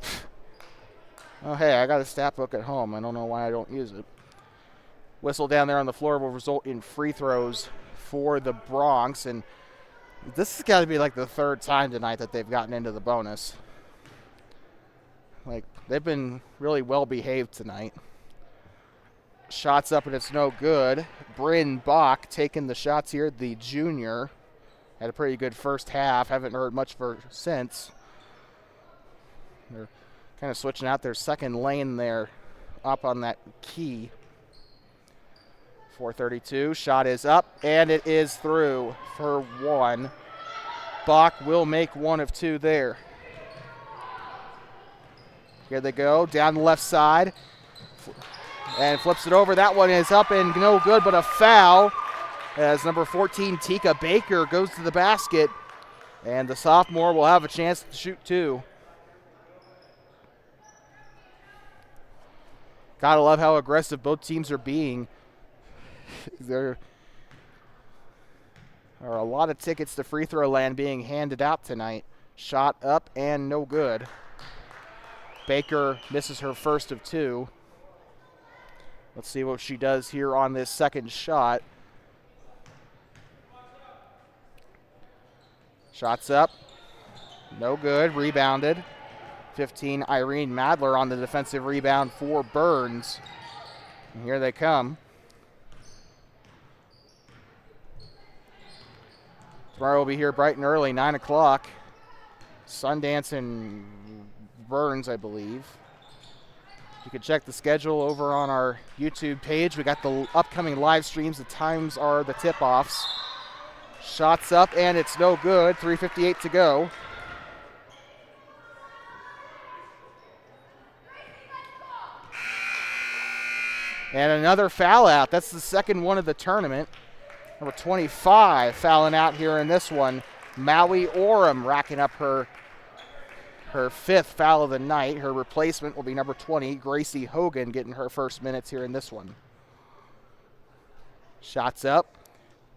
oh, hey, I got a stat book at home. I don't know why I don't use it. Whistle down there on the floor will result in free throws for the Bronx, and this has got to be like the 3rd time tonight that they've gotten into the bonus. Like, they've been really well behaved tonight. Shots up, and it's no good. Bryn Bach taking the shots here, the junior. Had a pretty good first half. Haven't heard much for since. They're kind of switching out their second lane there up on that key. 4:32. Shot is up, and it is through for 1. Bach will make 1 of 2 there. Here they go, down the left side. And flips it over. That one is up and no good, but a foul as number 14, Tika Baker, goes to the basket. And the sophomore will have a chance to shoot 2. Gotta love how aggressive both teams are being. There are a lot of tickets to free throw land being handed out tonight. Shot up and no good. Baker misses her first of 2. Let's see what she does here on this second shot. Shots up. No good. Rebounded. 15, Irene Madler on the defensive rebound for Burns. And here they come. Tomorrow will be here bright and early, 9 o'clock. Sundance and Burns, I believe. You can check the schedule over on our YouTube page. We got the upcoming live streams. The times are the tip-offs. Shots up, and it's no good. 3:58 to go. And another foul out. That's the second one of the tournament. Number 25 fouling out here in this one. Maui Orem racking up her 5th foul of the night. Her replacement will be number 20, Gracie Hogan, getting her first minutes here in this one. Shots up.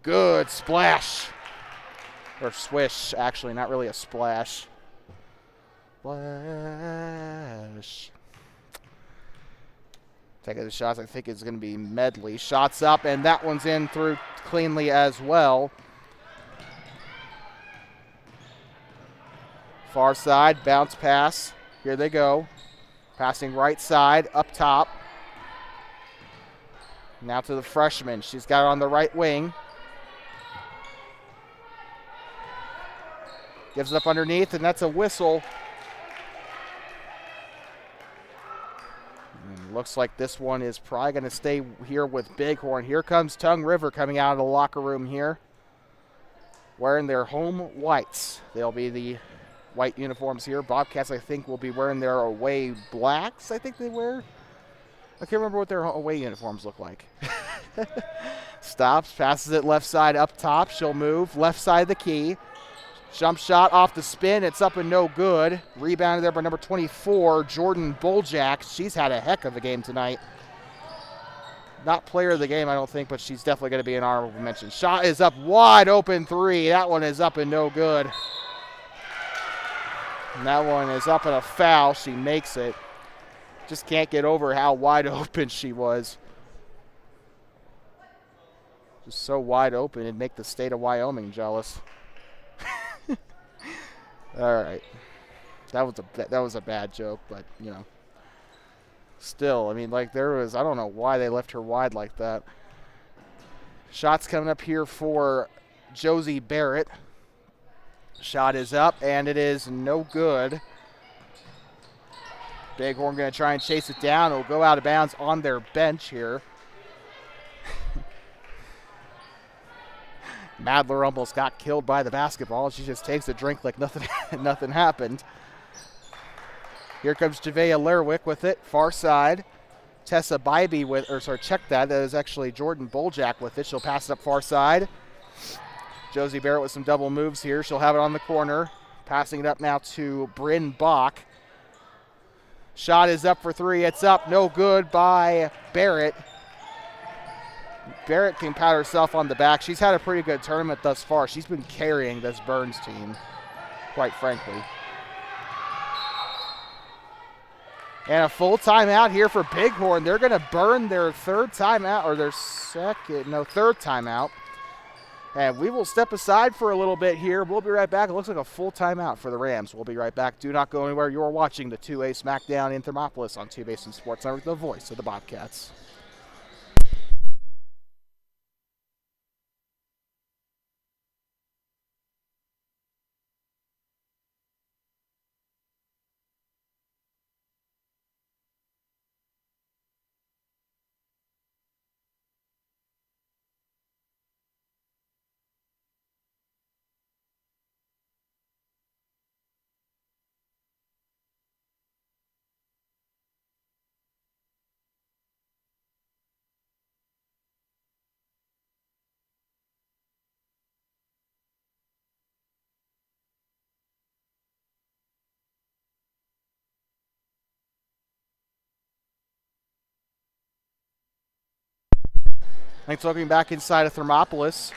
Good splash. Or swish, actually, not really a splash. Splash. Taking the shots, I think it's going to be Medley. Shots up, and that one's in through cleanly as well. Far side, bounce pass. Here they go. Passing right side, up top. Now to the freshman. She's got it on the right wing. Gives it up underneath, and that's a whistle. looks like this one is probably going to stay here with Bighorn. Here comes Tongue River coming out of the locker room here, wearing their home whites. They'll be the white uniforms here. Bobcats, I think, will be wearing their away blacks, I think they wear. I can't remember what their away uniforms look like. Stops, passes it left side up top. She'll move left side of the key. Jump shot off the spin. It's up and no good. Rebounded there by number 24, Jordan Boljak. She's had a heck of a game tonight. Not player of the game, I don't think, but she's definitely going to be an honorable mention. Shot is up wide open three. That one is up and no good. And that one is up and a foul. She makes it. Just can't get over how wide open she was. Just so wide open, it'd make the state of Wyoming jealous. All right, that was a bad joke, but you know, still, I mean, like I don't know why they left her wide like that. Shots coming up here for Josie Barrett. Shot is up and it is no good. Bighorn going to try and chase it down. It'll go out of bounds on their bench here. Madler almost got killed by the basketball. She just takes a drink like nothing happened. Here comes Javea Lerwick with it, far side. Tessa Bybee check that. That is actually Jordan Boljak with it. She'll pass it up far side. Josie Barrett with some double moves here. She'll have it on the corner. Passing it up now to Bryn Bach. Shot is up for three. It's up, no good by Barrett. Barrett can pat herself on the back. She's had a pretty good tournament thus far. She's been carrying this Burns team, quite frankly. And a full timeout here for Bighorn. They're going to burn their third timeout, or their third timeout. And we will step aside for a little bit here. We'll be right back. It looks like a full timeout for the Rams. We'll be right back. Do not go anywhere. You're watching the 2A Smackdown in Thermopolis on 2Basin Sports Network, the voice of the Bobcats. Thanks for looking back inside of Thermopolis.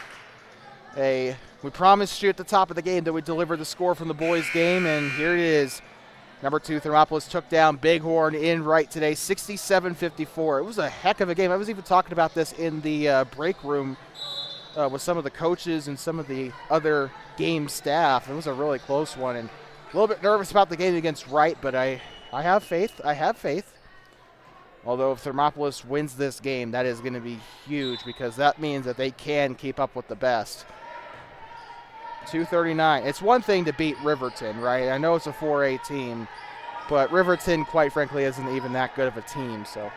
We promised you at the top of the game that we'd deliver the score from the boys' game, and here it is. Number 2, Thermopolis took down Bighorn in right today, 67-54. It was a heck of a game. I was even talking about this in the break room with some of the coaches and some of the other game staff. It was a really close one, and a little bit nervous about the game against Wright, but I have faith. I have faith. Although if Thermopolis wins this game, that is going to be huge because that means that they can keep up with the best. 239. It's one thing to beat Riverton, right? I know it's a 4A team, but Riverton, quite frankly, isn't even that good of a team. So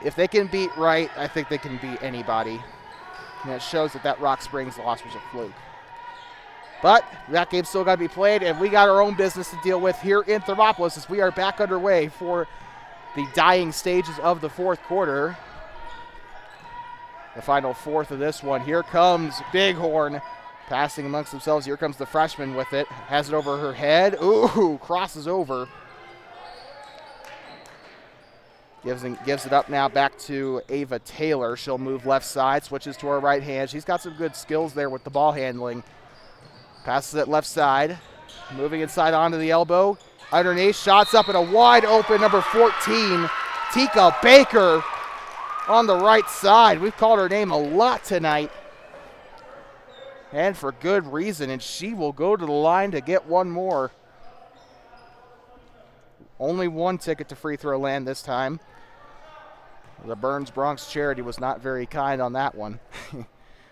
if they can beat Wright, I think they can beat anybody. And it shows that Rock Springs loss was a fluke. But that game's still got to be played, and we got our own business to deal with here in Thermopolis as we are back underway for the dying stages of the fourth quarter. The final fourth of this one. Here comes Bighorn passing amongst themselves. Here comes the freshman with it. Has it over her head. Ooh, crosses over. Gives it up now back to Ava Taylor. She'll move left side, switches to her right hand. She's got some good skills there with the ball handling. Passes it left side. Moving inside onto the elbow. Underneath, shots up and a wide open number 14, Tika Baker on the right side. We've called her name a lot tonight, and for good reason, and she will go to the line to get one more. Only one ticket to free throw land this time. The Burns Bronx charity was not very kind on that one.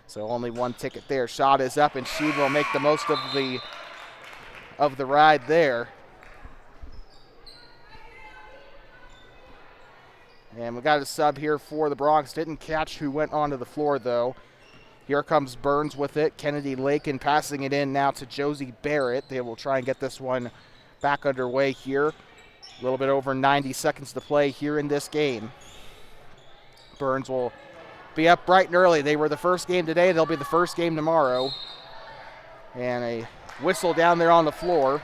So only one ticket there. Shot is up, and she will make the most of the ride there. And we got a sub here for the Bronx. Didn't catch who went onto the floor, though. Here comes Burns with it. Kennedy Lakin passing it in now to Josie Barrett. They will try and get this one back underway here. A little bit over 90 seconds to play here in this game. Burns will be up bright and early. They were the first game today. They'll be the first game tomorrow. And a whistle down there on the floor.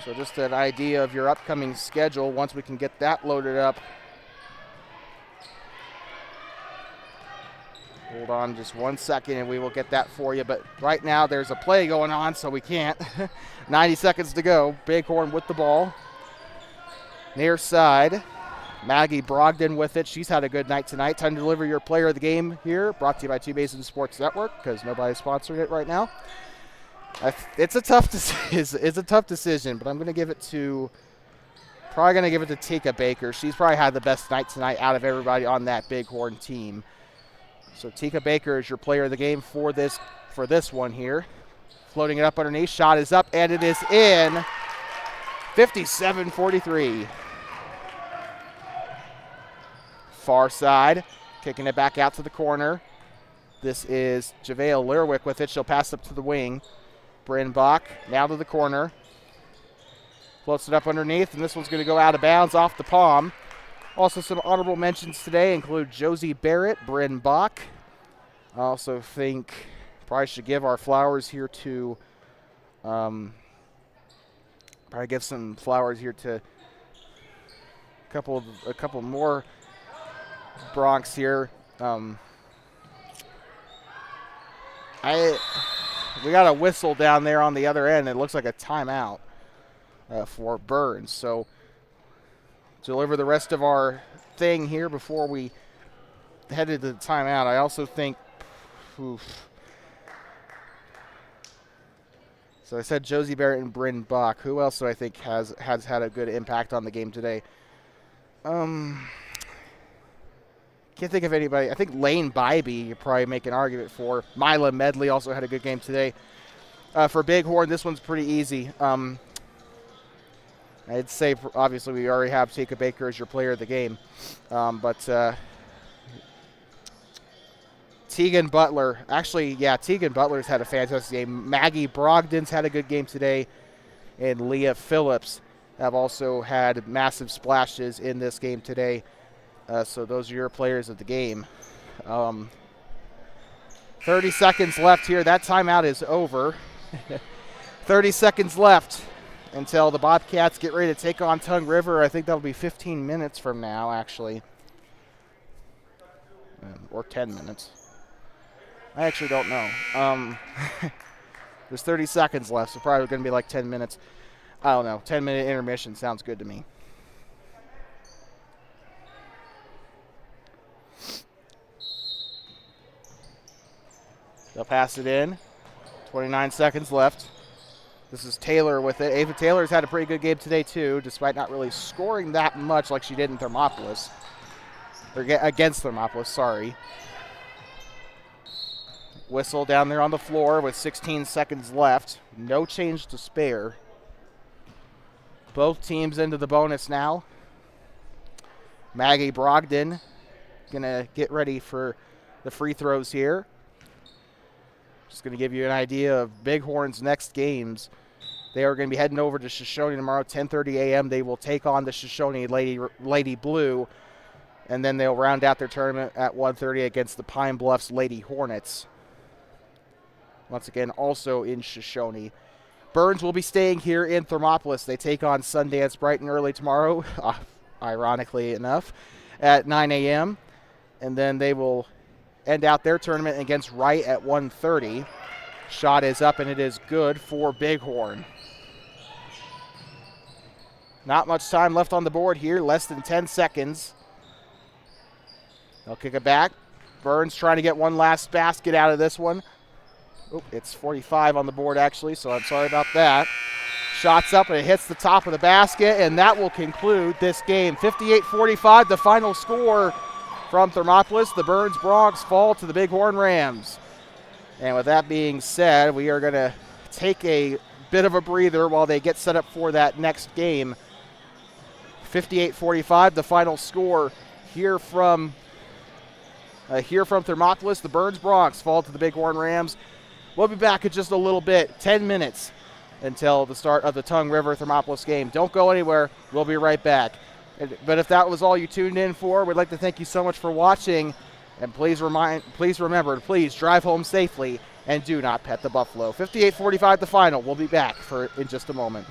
So just an idea of your upcoming schedule once we can get that loaded up. Hold on just 1 second and we will get that for you. But right now there's a play going on, so we can't. 90 seconds to go. Bighorn with the ball. Near side. Maggie Brogdon with it. She's had a good night tonight. Time to deliver your player of the game here. Brought to you by Two Basins Sports Network because nobody's sponsoring it right now. It's a tough decision, but I'm going to give it to Tika Baker. She's probably had the best night tonight out of everybody on that Bighorn team. So Tika Baker is your player of the game for this one here. Floating it up underneath. Shot is up, and it is in. 57-43. Far side. Kicking it back out to the corner. This is JaVale Lerwick with it. She'll pass up to the wing. Bryn Bach now to the corner. Floats it up underneath, and this one's going to go out of bounds off the palm. Also, some honorable mentions today include Josie Barrett, Bryn Bach. I also think probably should give our flowers here to, probably give some flowers here to a couple more Bronx here. We got a whistle down there on the other end. It looks like a timeout for Burns. So deliver the rest of our thing here before we head to the timeout. I also think, so I said Josie Barrett and Bryn Bach. Who else do I think has had a good impact on the game today? Can't think of anybody. I think Lane Bybee you probably make an argument for. Mila Medley also had a good game today. For Bighorn, this one's pretty easy. I'd say, obviously, we already have Tika Baker as your player of the game. But Tegan Butler. Actually, yeah, Tegan Butler's had a fantastic game. Maggie Brogdon's had a good game today. And Leah Phillips have also had massive splashes in this game today. So those are your players of the game. 30 seconds left here. That timeout is over. 30 seconds left until the Bobcats get ready to take on Tongue River. I think that'll be 15 minutes from now, actually. Or 10 minutes. I actually don't know. There's 30 seconds left, so probably going to be like 10 minutes. I don't know. 10-minute intermission sounds good to me. They'll pass it in. 29 seconds left. This is Taylor with it. Ava Taylor's had a pretty good game today, too, despite not really scoring that much like she did in Thermopolis. Or against Thermopolis, sorry. Whistle down there on the floor with 16 seconds left. No change to spare. Both teams into the bonus now. Maggie Brogdon going to get ready for the free throws here. Just going to give you an idea of Bighorn's next games. They are going to be heading over to Shoshone tomorrow, 10:30 a.m. They will take on the Shoshone Lady Blue, and then they'll round out their tournament at 1:30 against the Pine Bluffs Lady Hornets. Once again, also in Shoshone. Burns will be staying here in Thermopolis. They take on Sundance bright and early tomorrow, ironically enough, at 9 a.m. And then they will end out their tournament against Wright at 1:30. Shot is up, and it is good for Bighorn. Not much time left on the board here, less than 10 seconds. They'll kick it back. Burns trying to get one last basket out of this one. Oh, it's 45 on the board, actually, so I'm sorry about that. Shots up, and it hits the top of the basket, and that will conclude this game. 58-45, the final score from Thermopolis. The Burns Bronx fall to the Bighorn Rams. And with that being said, we are going to take a bit of a breather while they get set up for that next game. 58-45, the final score here from Thermopolis. The Burns Broncs fall to the Bighorn Rams. We'll be back in just a little bit, 10 minutes until the start of the Tongue River Thermopolis game. Don't go anywhere. We'll be right back. But if that was all you tuned in for, we'd like to thank you so much for watching. And please remember to drive home safely and do not pet the buffalo. 58-45 the final. We'll be back in just a moment.